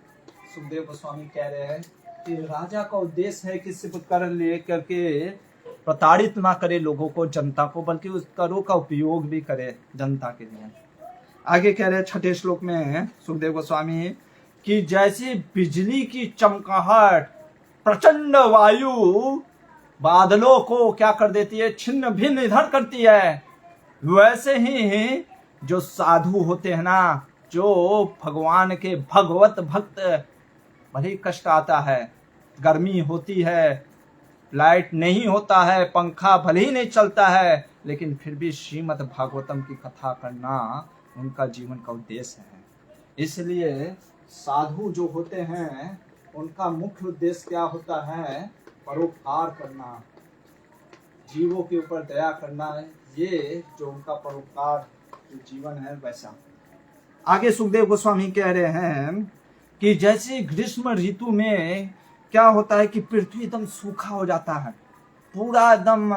सुखदेव गोस्वामी कह रहे हैं कि राजा का उद्देश्य है कि सिर्फ कर ले करके प्रताड़ित ना करे लोगों को, जनता को, बल्कि उस करों का उपयोग भी करे जनता के लिए। आगे कह रहे हैं 6ठे श्लोक में सुखदेव गोस्वामी कि जैसे बिजली की चमकाहट प्रचंड वायु बादलों को क्या कर देती है, छिन्न भिन्न इधर करती है, वैसे ही जो साधु होते हैं ना, जो भगवान के भगवत भक्त, भले कष्ट आता है, गर्मी होती है, लाइट नहीं होता है, पंखा भले ही नहीं चलता है, लेकिन फिर भी श्रीमद् भागवतम की कथा करना उनका जीवन का उद्देश्य है। इसलिए साधु जो होते हैं उनका मुख्य उद्देश्य क्या होता है, परोपकार करना, जीवों के ऊपर दया करना, ये जो उनका परोपकार जीवन है वैसा। आगे सुखदेव गोस्वामी कह रहे हैं कि जैसे ग्रीष्म ऋतु में क्या होता है कि पृथ्वी एकदम सूखा हो जाता है, पूरा एकदम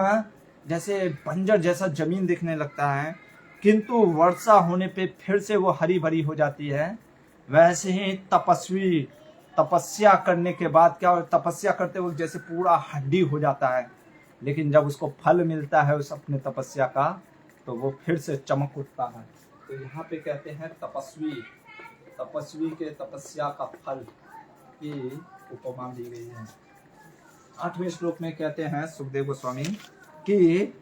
जैसे बंजर जैसा जमीन दिखने लगता है, किंतु वर्षा होने पे फिर से वो हरी भरी हो जाती है। वैसे ही तपस्वी तपस्या करने के बाद क्या, तपस्या करते वक्त जैसे पूरा हड्डी हो जाता है, लेकिन जब उसको फल मिलता है उस अपने तपस्या का, तो वो फिर से चमक उठता है। तो यहाँ पे कहते हैं तपस्वी के तपस्या का फल की उपमा दी गई है। 8वें श्लोक में कहते हैं सुखदेव गोस्वामी कि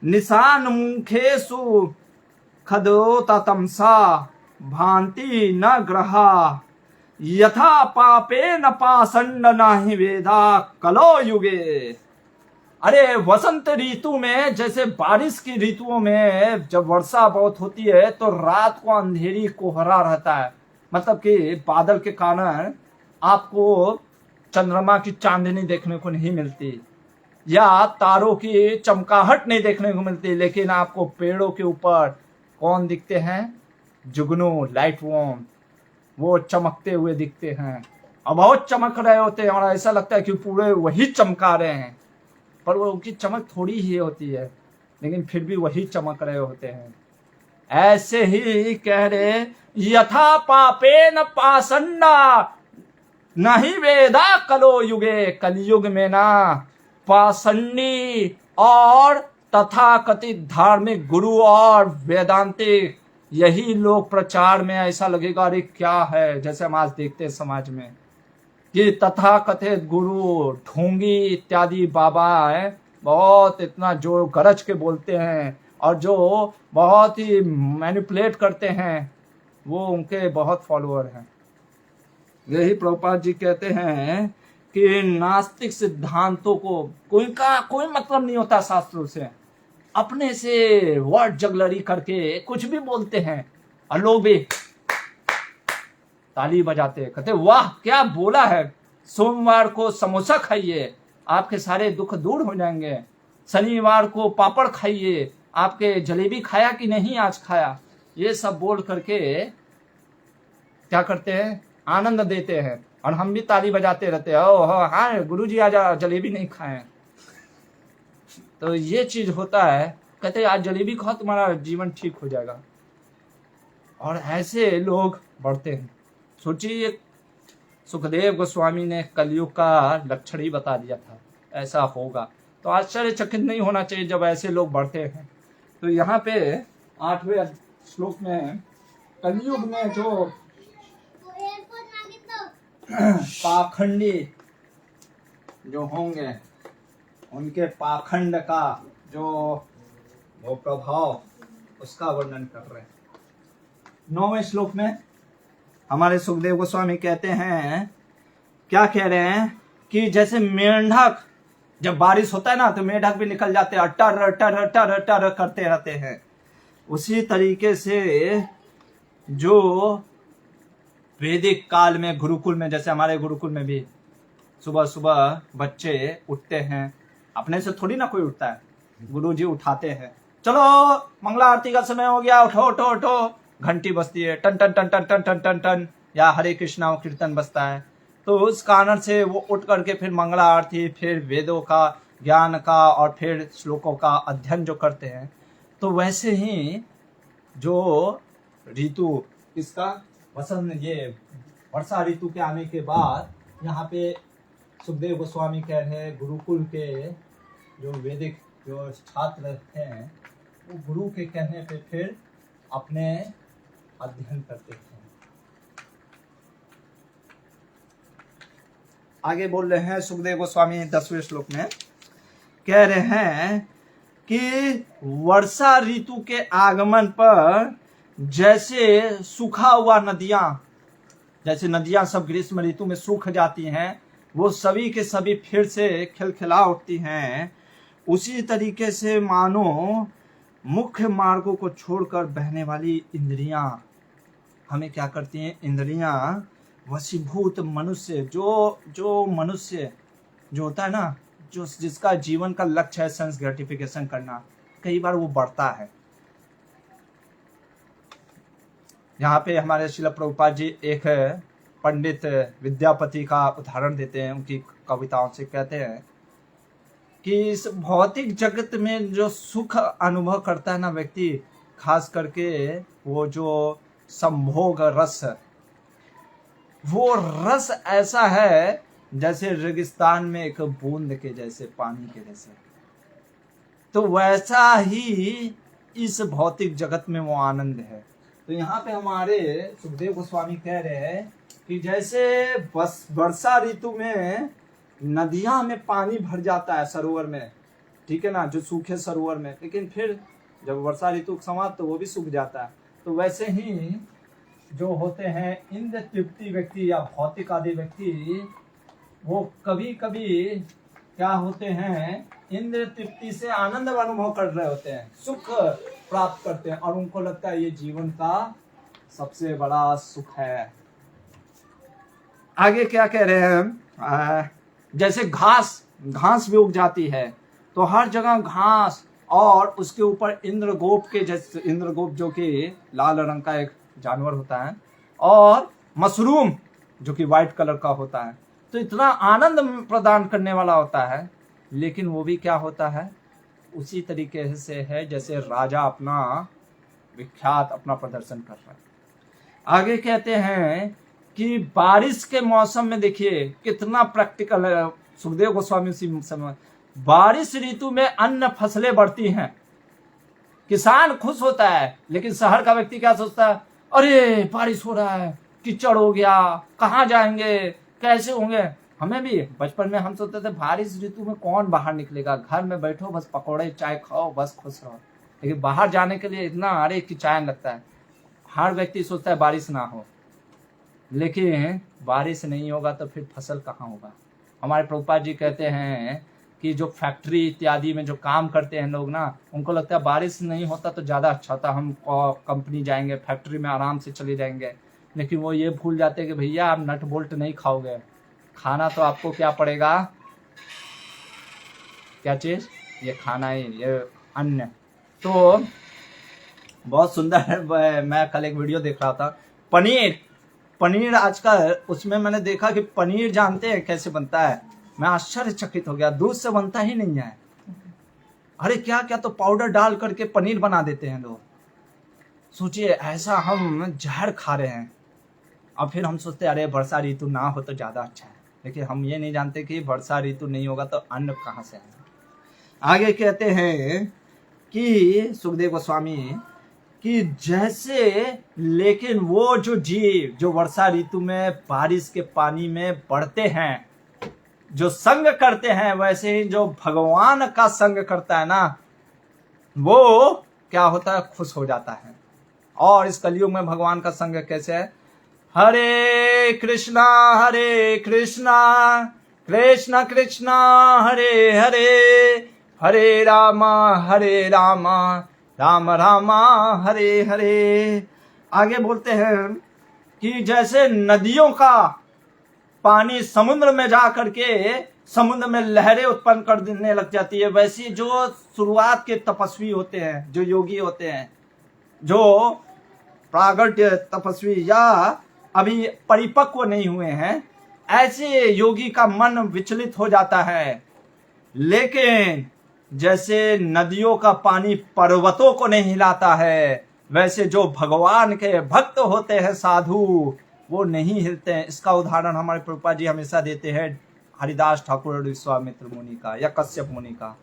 निशान मुखेषु खदोता तमसा भांति न ग्रहा यथा पापे न पाषंड नाही वेदा कलो युगे। अरे वसंत ऋतु में, जैसे बारिश की ऋतुओं में जब वर्षा बहुत होती है तो रात को अंधेरी कोहरा रहता है, मतलब कि बादल के कारण आपको चंद्रमा की चांदनी देखने को नहीं मिलती या तारों की चमकाहट नहीं देखने को मिलती, लेकिन आपको पेड़ों के ऊपर कौन दिखते हैं, जुगनू, लाइट वॉर्म, वो चमकते हुए दिखते हैं और बहुत चमक रहे होते हैं और ऐसा लगता है कि पूरे वही चमका रहे हैं, पर वो उनकी चमक थोड़ी ही होती है, लेकिन फिर भी वही चमक रहे होते हैं। ऐसे ही कह रहे यथा पापे न पाषंडा नहीं वेदा कलो युगे, कलयुग में ना पाषंडी और तथा कथित धार्मिक गुरु और वेदांतिक यही लोग प्रचार में ऐसा लगेगा अरे क्या है, जैसे हम आज देखते हैं समाज में कि तथा कथित गुरु ढोंगी इत्यादि बाबा है, बहुत इतना जो गरज के बोलते हैं और जो बहुत ही मैनिपुलेट करते हैं, वो उनके बहुत फॉलोअर हैं। यही प्रभुपाद जी कहते हैं कि नास्तिक सिद्धांतों को कोई मतलब नहीं होता शास्त्रों से, अपने से वर्ड जगलरी करके कुछ भी बोलते हैं और लोग भी ताली बजाते हैं, कहते वाह क्या बोला है, सोमवार को समोसा खाइए आपके सारे दुख दूर हो जाएंगे, शनिवार को पापड़ खाइए, आपके जलेबी खाया कि नहीं आज खाया, ये सब बोल करके क्या करते हैं, आनंद देते हैं और हम भी ताली बजाते रहते हैं, ओह हाँ गुरुजी आज जलेबी नहीं खाए। तो ये चीज होता है, कहते आज जलेबी खाओ तुम्हारा जीवन ठीक हो जाएगा, और ऐसे लोग बढ़ते हैं। सोचिए सुखदेव गोस्वामी ने कलयुग का लक्षण ही बता दिया था ऐसा होगा, तो आश्चर्यचकित नहीं होना चाहिए जब ऐसे लोग बढ़ते हैं। तो यहाँ पे 8वें श्लोक में कलयुग में जो पाखंडी जो होंगे उनके पाखंड का जो वो प्रभाव उसका वर्णन कर रहे हैं। 9वें श्लोक में हमारे सुखदेव गोस्वामी कहते हैं, क्या कह रहे हैं कि जैसे मेंढक, जब बारिश होता है ना तो मेंढक भी निकल जाते हैं, टर टर टर टर करते रहते हैं। उसी तरीके से जो वैदिक काल में गुरुकुल में, जैसे हमारे गुरुकुल में भी सुबह सुबह बच्चे उठते हैं, अपने से थोड़ी ना कोई उठता है, गुरुजी उठाते हैं, चलो मंगला आरती का समय हो गया, उठो उठो उठो, घंटी बजती है, टन टन टन टन टन टन टन टन, या हरे कृष्णा कीर्तन बजता है। तो उस कारण से वो उठ करके फिर मंगला आरती, फिर वेदों का ज्ञान का और फिर श्लोकों का अध्ययन जो करते हैं। तो वैसे ही जो ऋतु इसका वसंत, ये वर्षा ऋतु के आने के बाद यहाँ पे सुखदेव गोस्वामी कह रहे हैं, गुरुकुल के जो वैदिक जो छात्र हैं वो गुरु के कहने पे फिर अपने अध्ययन करते हैं। आगे बोल रहे हैं सुखदेव गोस्वामी 10वें श्लोक में कह रहे हैं कि वर्षा ऋतु के आगमन पर जैसे सूखा हुआ नदियां, जैसे नदियां सब ग्रीष्म ऋतु में सूख जाती हैं, वो सभी के सभी फिर से खिलखिला उठती हैं, उसी तरीके से मानो मुख्य मार्गों को छोड़कर बहने वाली इंद्रियां हमें क्या करती हैं, इंद्रियां वशीभूत मनुष्य, जो मनुष्य जो होता है ना, जो जिसका जीवन का लक्ष्य है सेंस ग्रेटिफिकेशन करना, कई बार वो बढ़ता है। यहाँ पे हमारे श्रील प्रभुपाद जी एक पंडित विद्यापति का उदाहरण देते हैं, उनकी कविताओं से कहते हैं कि इस भौतिक जगत में जो सुख अनुभव करता है ना व्यक्ति, खास करके वो जो संभोग रस, वो रस ऐसा है जैसे रेगिस्तान में एक बूंद के जैसे, पानी के जैसे। तो वैसा ही इस भौतिक जगत में वो आनंद है। तो यहाँ पे हमारे सुखदेव गोस्वामी कह रहे हैं कि जैसे वर्षा ऋतु में नदियां में पानी भर जाता है सरोवर में, ठीक है ना, जो सूखे सरोवर में, लेकिन फिर जब वर्षा ऋतु समाप्त तो वो भी सूख जाता है। तो वैसे ही जो होते हैं इंद्र तृप्ति व्यक्ति या भौतिक आदि व्यक्ति, वो कभी कभी क्या होते हैं, इंद्र तृप्ति से आनंद अनुभव कर रहे होते हैं, सुख प्राप्त करते हैं, और उनको लगता है ये जीवन का सबसे बड़ा सुख है। आगे क्या कह रहे हैं, जैसे घास भी उग जाती है, तो हर जगह घास, और उसके ऊपर इंद्रगोप के जैसे, इंद्रगोप जो कि लाल रंग का एक जानवर होता है, और मशरूम जो कि व्हाइट कलर का होता है। तो इतना आनंद प्रदान करने वाला होता है, लेकिन वो भी क्या होता है, उसी तरीके से है जैसे राजा अपना विख्यात अपना प्रदर्शन कर रहा है। आगे कहते हैं कि बारिश के मौसम में देखिए कितना प्रैक्टिकल है सुखदेव गोस्वामी उसी समय, बारिश ऋतु में अन्न फसलें बढ़ती हैं, किसान खुश होता है, लेकिन शहर का व्यक्ति क्या सोचता है, अरे बारिश हो रहा है, कीचड़ हो गया, कहाँ जाएंगे, कैसे होंगे। हमें भी बचपन में हम सोचते थे बारिश ऋतु में कौन बाहर निकलेगा, घर में बैठो बस पकौड़े चाय खाओ बस खुश रहो, लेकिन बाहर जाने के लिए इतना अरे किचायन लगता है। हर व्यक्ति सोचता है बारिश ना हो, लेकिन बारिश नहीं होगा तो फिर फसल कहाँ होगा। हमारे प्रभुपाद जी कहते हैं कि जो फैक्ट्री इत्यादि में जो काम करते हैं लोग ना, उनको लगता है बारिश नहीं होता तो ज़्यादा अच्छा था, हम कंपनी जाएंगे, फैक्ट्री में आराम से चले जाएंगे, लेकिन वो ये भूल जाते हैं कि भैया आप नट बोल्ट नहीं खाओगे, खाना तो आपको क्या पड़ेगा, क्या चीज़, ये खाना ही, ये अन्न। तो बहुत सुंदर है। मैं कल एक वीडियो देख रहा था, पनीर आजकल, उसमें मैंने देखा कि पनीर जानते हैं कैसे बनता है, मैं आश्चर्यचकित हो गया, दूध से बनता ही नहीं है। अरे क्या क्या तो पाउडर डाल करके पनीर बना देते हैं लोग। सोचिए ऐसा हम जहर खा रहे हैं, और फिर हम सोचते हैं अरे वर्षा ऋतु ना हो तो ज़्यादा अच्छा है, लेकिन हम ये नहीं जानते कि वर्षा ऋतु नहीं होगा तो अन्न कहाँ से आएगा। आगे कहते हैं कि सुखदेव गोस्वामी कि जैसे, लेकिन वो जो जीव जो वर्षा ऋतु में बारिश के पानी में बढ़ते हैं, जो संग करते हैं, वैसे ही जो भगवान का संग करता है ना, वो क्या होता है, खुश हो जाता है। और इस कलयुग में भगवान का संग कैसे है, हरे कृष्णा कृष्ण कृष्ण हरे हरे हरे राम राम राम हरे हरे। आगे बोलते हैं कि जैसे नदियों का पानी समुद्र में जा करके समुद्र में लहरें उत्पन्न कर देने लग जाती है, वैसी जो शुरुआत के तपस्वी होते हैं, जो योगी होते हैं, जो प्रागट्य तपस्वी या अभी परिपक्व नहीं हुए हैं, ऐसे योगी का मन विचलित हो जाता है। लेकिन जैसे नदियों का पानी पर्वतों को नहीं हिलाता है, वैसे जो भगवान के भक्त होते हैं साधु, वो नहीं हिलते हैं। इसका उदाहरण हमारे प्रभुपाद जी हमेशा देते हैं हरिदास ठाकुर और विश्वामित्र मुनि का या कश्यप मुनि का,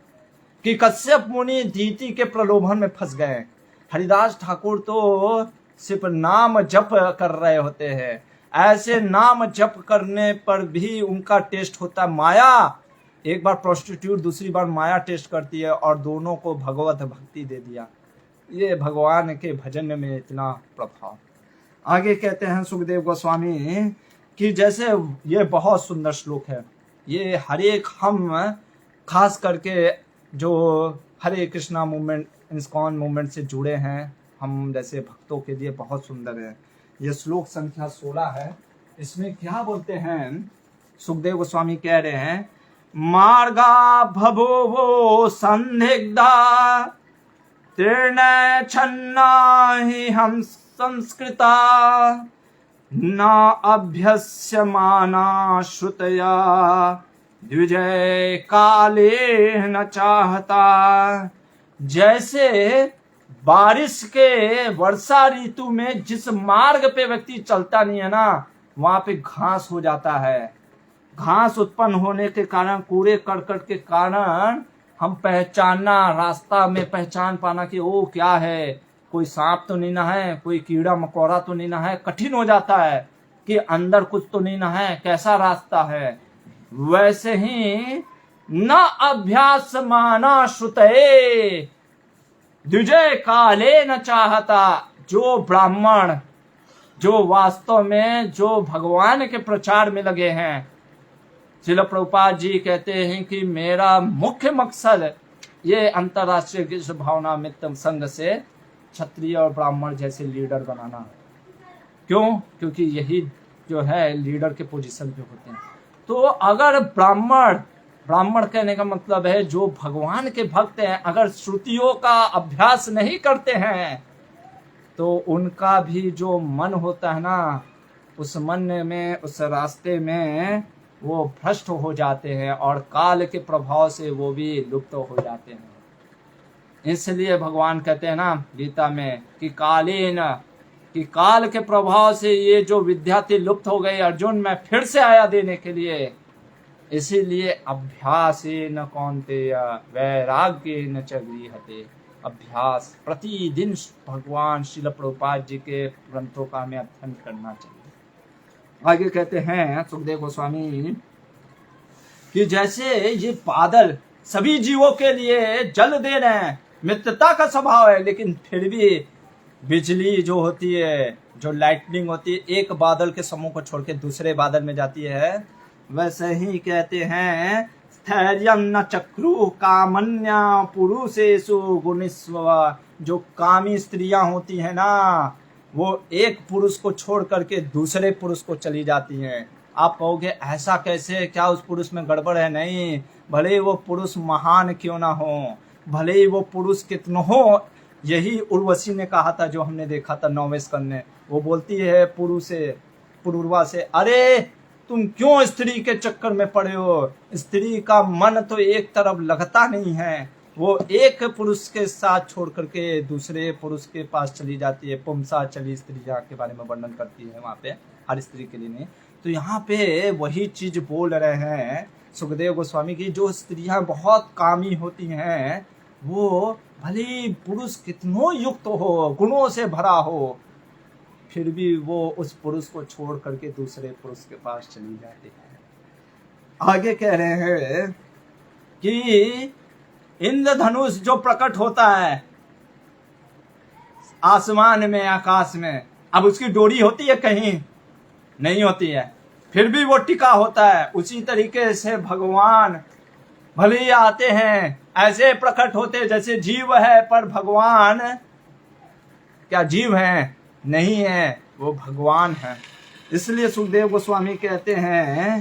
कि कश्यप मुनि दीति के प्रलोभन में फंस गए। हरिदास ठाकुर तो सिर्फ नाम जप कर रहे होते हैं, ऐसे नाम जप करने पर भी उनका टेस्ट होता है माया। एक बार प्रोस्टिट्यूट, दूसरी बार माया टेस्ट करती है और दोनों को भगवत भक्ति दे दिया। ये भगवान के भजन में इतना प्रभाव। आगे कहते हैं सुखदेव गोस्वामी कि जैसे ये बहुत सुंदर श्लोक है, ये हर एक हम खास करके जो हरे कृष्णा मूवमेंट, इस्कॉन मूवमेंट से जुड़े हैं, हम जैसे भक्तों के लिए बहुत सुंदर है। ये श्लोक संख्या 16 है। इसमें क्या बोलते हैं, सुखदेव गोस्वामी कह रहे हैं, मार्गा भवो वो संदिग्धा तीर्ण छन्ना ही हम संस्कृता न अभ्यस्यमाना श्रुतया द्विजय काले न चाहता। जैसे बारिश के वर्षा ऋतु में जिस मार्ग पे व्यक्ति चलता नहीं है ना, वहां पे घास हो जाता है। घास उत्पन्न होने के कारण, कूड़े करकट के कारण हम पहचानना, रास्ता में पहचान पाना कि वो क्या है, कोई सांप तो नहीं ना है, कोई कीड़ा मकोड़ा तो नहीं ना है, कठिन हो जाता है कि अंदर कुछ तो नहीं ना है, कैसा रास्ता है। वैसे ही न अभ्यास माना श्रुते द्विजय काले न चाहता। जो ब्राह्मण जो वास्तव में जो भगवान के प्रचार में लगे हैं, श्रील प्रभुपाद जी कहते हैं कि मेरा मुख्य मकसद ये अंतरराष्ट्रीय कृष्ण भावना मित्र संघ से क्षत्रिय और ब्राह्मण जैसे लीडर बनाना। क्यों? क्योंकि यही जो है लीडर के पोजीशन पे होते हैं। तो अगर ब्राह्मण कहने का मतलब है जो भगवान के भक्त हैं, अगर श्रुतियों का अभ्यास नहीं करते हैं तो उनका भी जो मन होता है ना, उस मन में, उस रास्ते में वो भ्रष्ट हो जाते हैं और काल के प्रभाव से वो भी लुप्त हो जाते हैं। इसलिए भगवान कहते हैं ना गीता में कि कि काल के प्रभाव से ये जो विद्या थी लुप्त हो गई, अर्जुन मैं फिर से आया देने के लिए। इसीलिए अभ्यासेन कौन्तेय वैराग्येन च गृह्यते। अभ्यास प्रतिदिन भगवान श्रील प्रभुपाद जी के ग्रंथों का हमें अध्ययन करना चाहिए। आगे कहते हैं सुखदेव गोस्वामी कि जैसे ये बादल सभी जीवों के लिए जल दे रहे हैं, मित्रता का स्वभाव है, लेकिन फिर भी बिजली जो होती है, जो लाइटनिंग होती है, एक बादल के समूह को छोड़ के दूसरे बादल में जाती है। वैसे ही कहते हैं स्थैर्यं न चक्रु कामन्या पुरुषेषु गुणेष्व। जो कामी स्त्रियां होती हैं ना, वो एक पुरुष को छोड़ करके दूसरे पुरुष को चली जाती हैं। आप कहोगे ऐसा कैसे, क्या उस पुरुष में गड़बड़ है? नहीं, भले ही वो पुरुष महान क्यों ना हो, भले ही वो पुरुष कितना हो। यही उर्वशी ने कहा था, जो हमने देखा था 9वें स्कंद में। वो बोलती है पुरुरवा से, अरे तुम क्यों स्त्री के चक्कर में पड़े हो? स्त्री का मन तो एक तरफ लगता नहीं है, वो एक पुरुष के साथ छोड़ करके दूसरे पुरुष के पास चली जाती है। पुंसा चली स्त्रियां के बारे में वर्णन करती है वहां पे, हर स्त्री के लिए नहीं। तो यहाँ पे वही चीज बोल रहे हैं सुखदेव गोस्वामी की, जो स्त्रियां बहुत कामी होती हैं, वो भले पुरुष कितनों युक्त हो, गुणों से भरा हो, फिर भी वो उस पुरुष को छोड़ करके दूसरे पुरुष के पास चली जाती है। आगे कह रहे हैं कि इंद्रधनुष जो प्रकट होता है आसमान में, आकाश में, अब उसकी डोरी होती है? कहीं नहीं होती है। फिर भी वो टिका होता है। उसी तरीके से भगवान भले ही आते हैं, ऐसे प्रकट होते जैसे जीव है, पर भगवान क्या जीव हैं? नहीं है, वो भगवान है। इसलिए सुखदेव गोस्वामी कहते हैं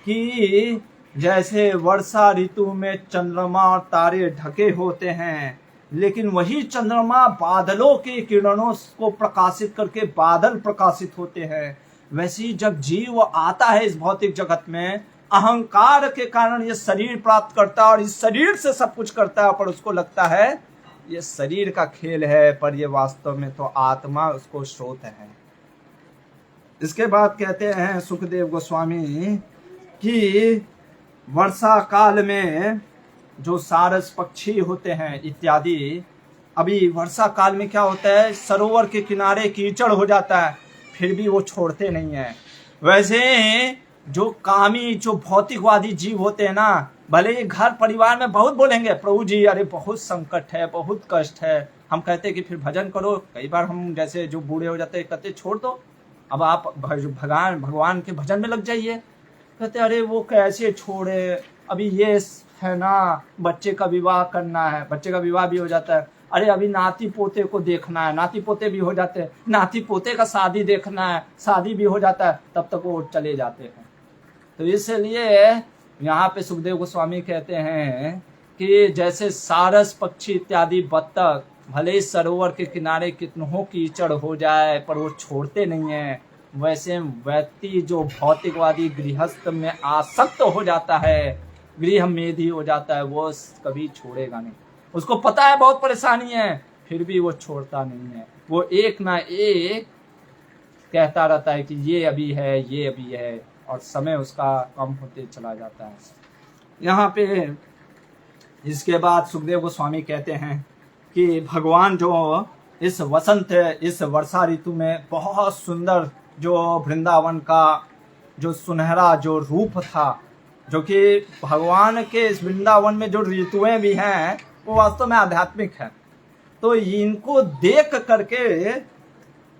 कि जैसे वर्षा ऋतु में चंद्रमा और तारे ढके होते हैं, लेकिन वही चंद्रमा बादलों की किरणों को प्रकाशित करके बादल प्रकाशित होते हैं, वैसे ही जब जीव आता है इस भौतिक जगत में, अहंकार के कारण ये शरीर प्राप्त करता है और इस शरीर से सब कुछ करता है, पर उसको लगता है ये शरीर का खेल है, पर ये वास्तव में तो आत्मा उसको स्रोत है। इसके बाद कहते हैं सुखदेव गोस्वामी कि वर्षा काल में जो सारस पक्षी होते हैं इत्यादि, अभी वर्षा काल में क्या होता है, सरोवर के किनारे कीचड़ हो जाता है, फिर भी वो छोड़ते नहीं है। वैसे जो कामी, जो भौतिकवादी जीव होते हैं ना, भले ही घर परिवार में बहुत बोलेंगे, प्रभु जी अरे बहुत संकट है, बहुत कष्ट है, हम कहते हैं कि फिर भजन करो। कई बार हम जैसे जो बूढ़े हो जाते हैं कहते छोड़ दो, अब आप भगवान के भजन में लग जाइए। कहते अरे वो कैसे छोड़े, अभी ये है ना, बच्चे का विवाह करना है, बच्चे का विवाह भी हो जाता है, अरे अभी नाती पोते को देखना है, नाती पोते भी हो जाते हैं, नाती पोते का शादी देखना है, शादी भी हो जाता है, तब तक वो चले जाते हैं। तो इसलिए यहाँ पे सुखदेव गोस्वामी कहते हैं कि जैसे सारस पक्षी इत्यादि बत्तख भले सरोवर के किनारे कितनों कीचड़ हो जाए पर वो छोड़ते नहीं है, वैसे व्यक्ति जो भौतिकवादी गृहस्थ में आसक्त हो जाता है, गृह मेधी हो जाता है, वो कभी छोड़ेगा नहीं। उसको पता है बहुत परेशानी है, फिर भी वो छोड़ता नहीं है। वो एक ना एक कहता रहता है कि ये अभी है, ये अभी है, और समय उसका कम होते चला जाता है। यहाँ पे इसके बाद सुखदेव गोस्वामी कहते हैं कि भगवान जो इस वसंत, इस वर्षा ऋतु में बहुत सुंदर जो वृंदावन का जो सुनहरा जो रूप था, जो कि भगवान के इस वृंदावन में जो ऋतुएं भी हैं वो वास्तव में आध्यात्मिक है, तो इनको देख करके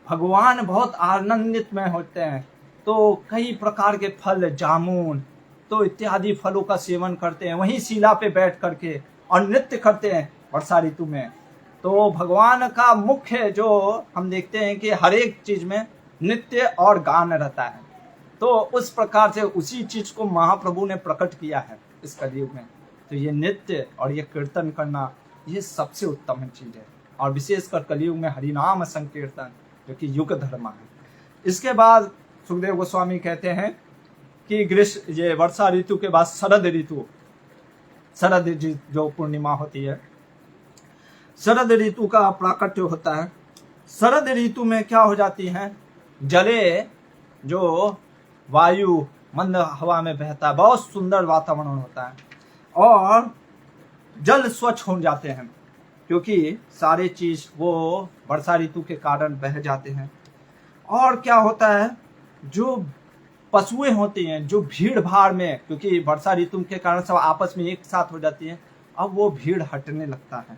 भगवान बहुत आनंदित में होते हैं। तो कई प्रकार के फल, जामुन तो इत्यादि फलों का सेवन करते हैं, वहीं शिला पे बैठ करके और नृत्य करते हैं वर्षा ऋतु में। तो भगवान का मुख्य जो हम देखते हैं कि हर एक चीज में नृत्य और गान रहता है, तो उस प्रकार से उसी चीज को महाप्रभु ने प्रकट किया है इस कलयुग में। तो ये नृत्य और ये कीर्तन करना ये सबसे उत्तम चीज है, और विशेषकर कलयुग में हरिनाम संकीर्तन जो कि युग धर्म है। इसके बाद सुखदेव गोस्वामी कहते हैं कि ग्रीष्म, ये वर्षा ऋतु के बाद शरद ऋतु, शरद जो पूर्णिमा होती है, शरद ऋतु का प्राकट्य होता है। शरद ऋतु में क्या हो जाती है, जले जो वायु मंद हवा में बहता है, बहुत सुंदर वातावरण होता है, और जल स्वच्छ हो जाते हैं, क्योंकि सारे चीज वो वर्षा ऋतु के कारण बह जाते हैं। और क्या होता है, जो पशुएं होती हैं जो भीड़ भाड़ में, क्योंकि वर्षा ऋतु के कारण सब आपस में एक साथ हो जाती है, अब वो भीड़ हटने लगता है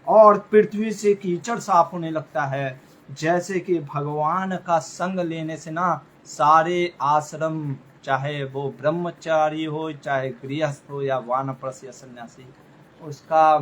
और पृथ्वी से कीचड़ साफ होने लगता है। जैसे कि भगवान का संग लेने से ना सारे आश्रम, चाहे वो ब्रह्मचारी हो, चाहे गृहस्थ हो या वानप्रस्थ या सन्यासी, उसका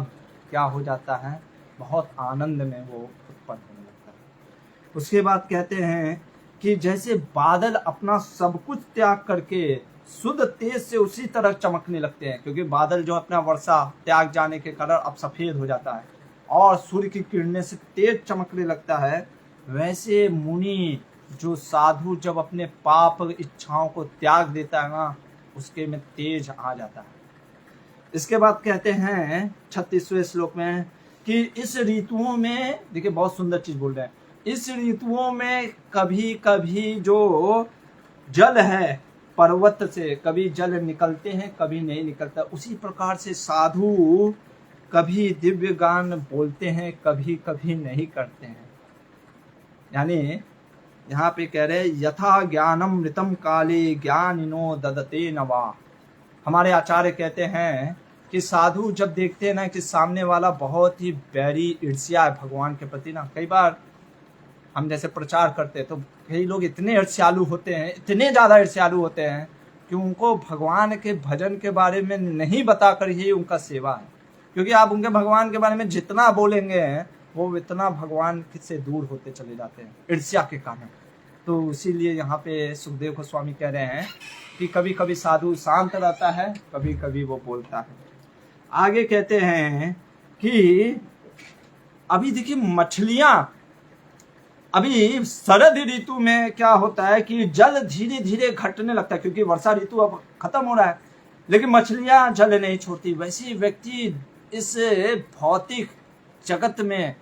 क्या हो जाता है, बहुत आनंद में वो उत्पन्न होने लगता है। उसके बाद कहते हैं कि जैसे बादल अपना सब कुछ त्याग करके शुद्ध तेज से उसी तरह चमकने लगते हैं, क्योंकि बादल जो अपना वर्षा त्याग जाने के कारण अब सफेद हो जाता है और सूर्य की किरणें से तेज चमकने लगता है, वैसे मुनि जो साधु जब अपने पाप इच्छाओं को त्याग देता है ना, उसके में तेज आ जाता है। इसके बाद कहते हैं 36वें श्लोक में कि इस ऋतुओं में, देखिए बहुत सुंदर चीज बोल रहे हैं, इस ऋतुओं में कभी कभी जो जल है पर्वत से कभी जल निकलते हैं, कभी नहीं निकलता। उसी प्रकार से साधु कभी दिव्य गान बोलते हैं, कभी कभी नहीं करते हैं। यानी यहाँ पे कह रहे यथा ज्ञानम मृतम काले ज्ञानिनो ददते नवा। हमारे आचार्य कहते हैं कि साधु जब देखते हैं ना कि सामने वाला बहुत ही बैरी ईर्ष्या है भगवान के प्रति ना, कई बार हम जैसे प्रचार करते हैं तो कई लोग इतने ईर्ष्यालु होते हैं, इतने ज़्यादा ईर्ष्यालु होते हैं कि उनको भगवान के भजन के बारे में नहीं बताकर ही उनका सेवा है। क्योंकि आप उनके भगवान के बारे में जितना बोलेंगे वो इतना भगवान से दूर होते चले जाते हैं ईर्ष्या के कारण। तो इसीलिए यहाँ पे सुखदेव गोस्वामी कह रहे हैं कि कभी कभी साधु शांत रहता है, कभी कभी वो बोलता है। आगे कहते हैं कि अभी देखिए मछलियां, अभी शरद ऋतु में क्या होता है कि जल धीरे धीरे घटने लगता है, क्योंकि वर्षा ऋतु अब खत्म हो रहा है, लेकिन मछलियां जल नहीं छोड़ती। वैसे व्यक्ति इस भौतिक जगत में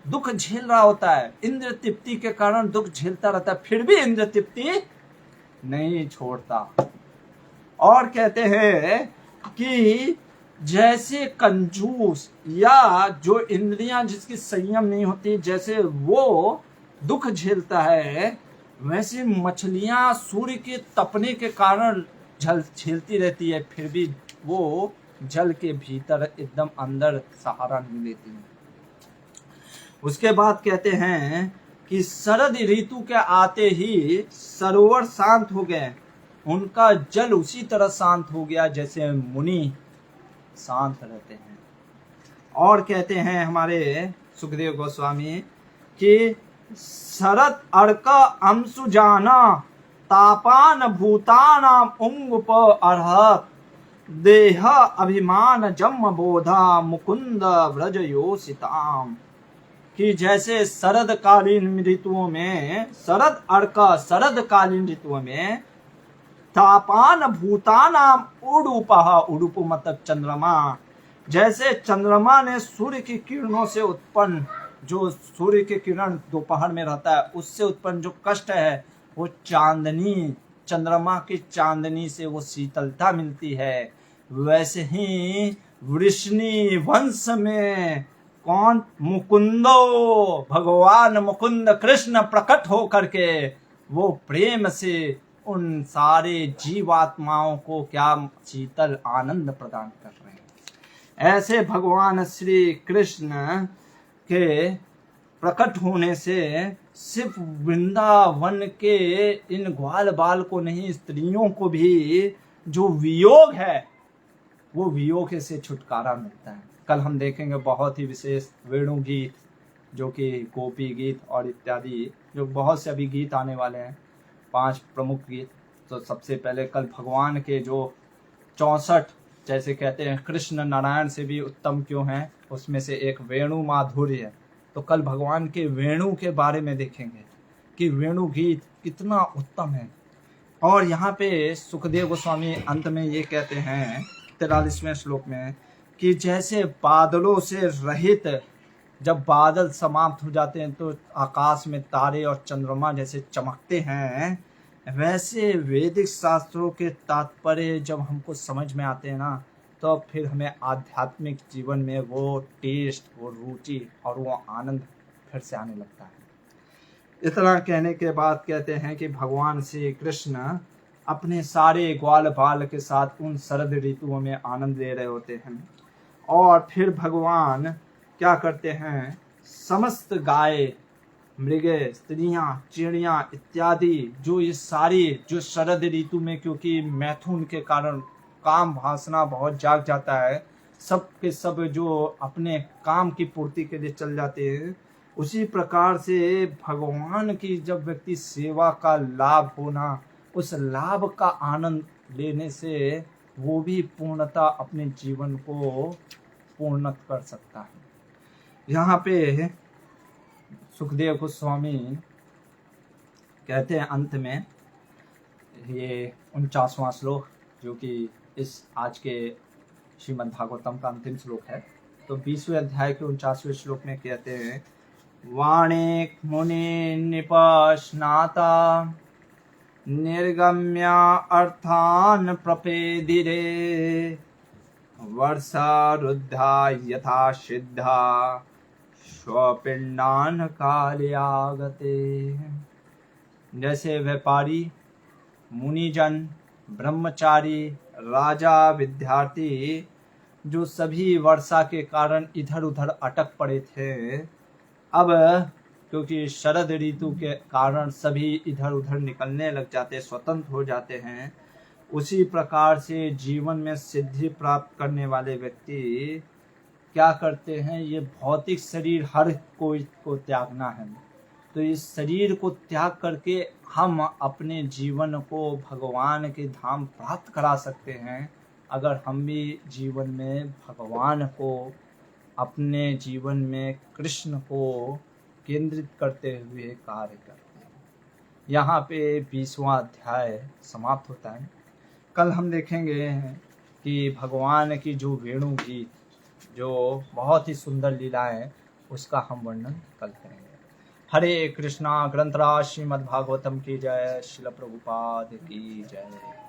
दुख झेल रहा होता है, इंद्र तृप्ति के कारण दुख झेलता रहता है, फिर भी इंद्र तृप्ति नहीं छोड़ता। और कहते हैं कि जैसे कंजूस या जो इंद्रियां जिसकी संयम नहीं होती, जैसे वो दुख झेलता है, वैसे मछलियां सूर्य के तपने के कारण जल झेलती रहती है, फिर भी वो जल के भीतर एकदम अंदर सहारा नहीं लेती है। उसके बाद कहते हैं कि शरद ऋतु के आते ही सरोवर शांत हो गए, उनका जल उसी तरह शांत हो गया जैसे मुनि शांत रहते हैं। और कहते हैं हमारे सुखदेव गोस्वामी कि शरद अर्क अंशु जाना तापान भूतानाम उंगुप अर्हत देह अभिमान जम बोधा मुकुंद व्रज योषिताम। कि जैसे शरदकालीन ऋतुओं में शरद कालीन ऋतुओं में तापान भूतानाम उडुपः, उडुप मतलब चंद्रमा, जैसे चंद्रमा ने सूर्य की किरणों से उत्पन्न, जो सूर्य के किरण दोपहर में रहता है उससे उत्पन्न जो कष्ट है, वो चांदनी, चंद्रमा की चांदनी से वो शीतलता मिलती है। वैसे ही वृष्णि वंश में कौन, मुकुंदो, भगवान मुकुंद कृष्ण प्रकट हो करके वो प्रेम से उन सारे जीवात्माओं को क्या शीतल आनंद प्रदान कर रहे हैं। ऐसे भगवान श्री कृष्ण के प्रकट होने से सिर्फ वृंदावन के इन ग्वाल बाल को नहीं, स्त्रियों को भी जो वियोग है वो वियोग से छुटकारा मिलता है। कल हम देखेंगे बहुत ही विशेष वेणु गीत, जो कि गोपी गीत और इत्यादि, जो बहुत से अभी गीत आने वाले हैं, 5 प्रमुख गीत। तो सबसे पहले कल भगवान के जो 64, जैसे कहते हैं कृष्ण नारायण से भी उत्तम क्यों हैं, उसमें से एक वेणु माधुर्य है। तो कल भगवान के वेणु के बारे में देखेंगे कि वेणु गीत कितना उत्तम है। और यहाँ पे सुखदेव गोस्वामी अंत में ये कहते हैं 43वें श्लोक में कि जैसे बादलों से रहित, जब बादल समाप्त हो जाते हैं तो आकाश में तारे और चंद्रमा जैसे चमकते हैं, वैसे वैदिक शास्त्रों के तात्पर्य जब हमको समझ में आते हैं ना, तो फिर हमें आध्यात्मिक जीवन में वो टेस्ट, वो रुचि और वो आनंद फिर से आने लगता है। इतना कहने के बाद कहते हैं कि भगवान श्री कृष्ण अपने सारे ग्वाल बाल के साथ उन शरद ऋतुओं में आनंद ले रहे होते हैं। और फिर भगवान क्या करते हैं, समस्त गाय, मृगे, स्त्रियां, चिड़ियां इत्यादि, जो ये सारी जो शरद ऋतु में, क्योंकि मैथुन के कारण काम वासना बहुत जाग जाता है, सब के सब जो अपने काम की पूर्ति के लिए चल जाते हैं, उसी प्रकार से भगवान की जब व्यक्ति सेवा का लाभ होना, उस लाभ का आनंद लेने से वो भी पूर्णता अपने जीवन को पूर्ण कर सकता है। यहाँ पे सुखदेव गोस्वामी कहते हैं अंत में, ये 49वां श्लोक, जो कि इस आज के श्रीमद् भागवतम का अंतिम श्लोक है। तो 20वें अध्याय के 49वें श्लोक में कहते हैं, वाणिक मुनि निपश्नाता निर्गम्य अर्थान प्रपेदिरे वर्षा रुद्धा यथा सिद्धा स्वपिंडान कार्यागते। जैसे व्यापारी, मुनिजन, ब्रह्मचारी, राजा, विद्यार्थी, जो सभी वर्षा के कारण इधर उधर अटक पड़े थे, अब क्योंकि शरद ऋतु के कारण सभी इधर उधर निकलने लग जाते, स्वतंत्र हो जाते हैं। उसी प्रकार से जीवन में सिद्धि प्राप्त करने वाले व्यक्ति क्या करते हैं, ये भौतिक शरीर हर कोई को त्यागना है, तो इस शरीर को त्याग करके हम अपने जीवन को भगवान के धाम प्राप्त करा सकते हैं, अगर हम भी जीवन में भगवान को, अपने जीवन में कृष्ण को केंद्रित करते हुए कार्य करते हैं। यहाँ पे 20वां अध्याय समाप्त होता है। कल हम देखेंगे कि भगवान की जो वेणु गीत, जो बहुत ही सुंदर लीला है, उसका हम वर्णन कल करेंगे। हरे कृष्णा। ग्रंथराज श्रीमद् भागवतम की जय। श्रील प्रभुपाद की जय।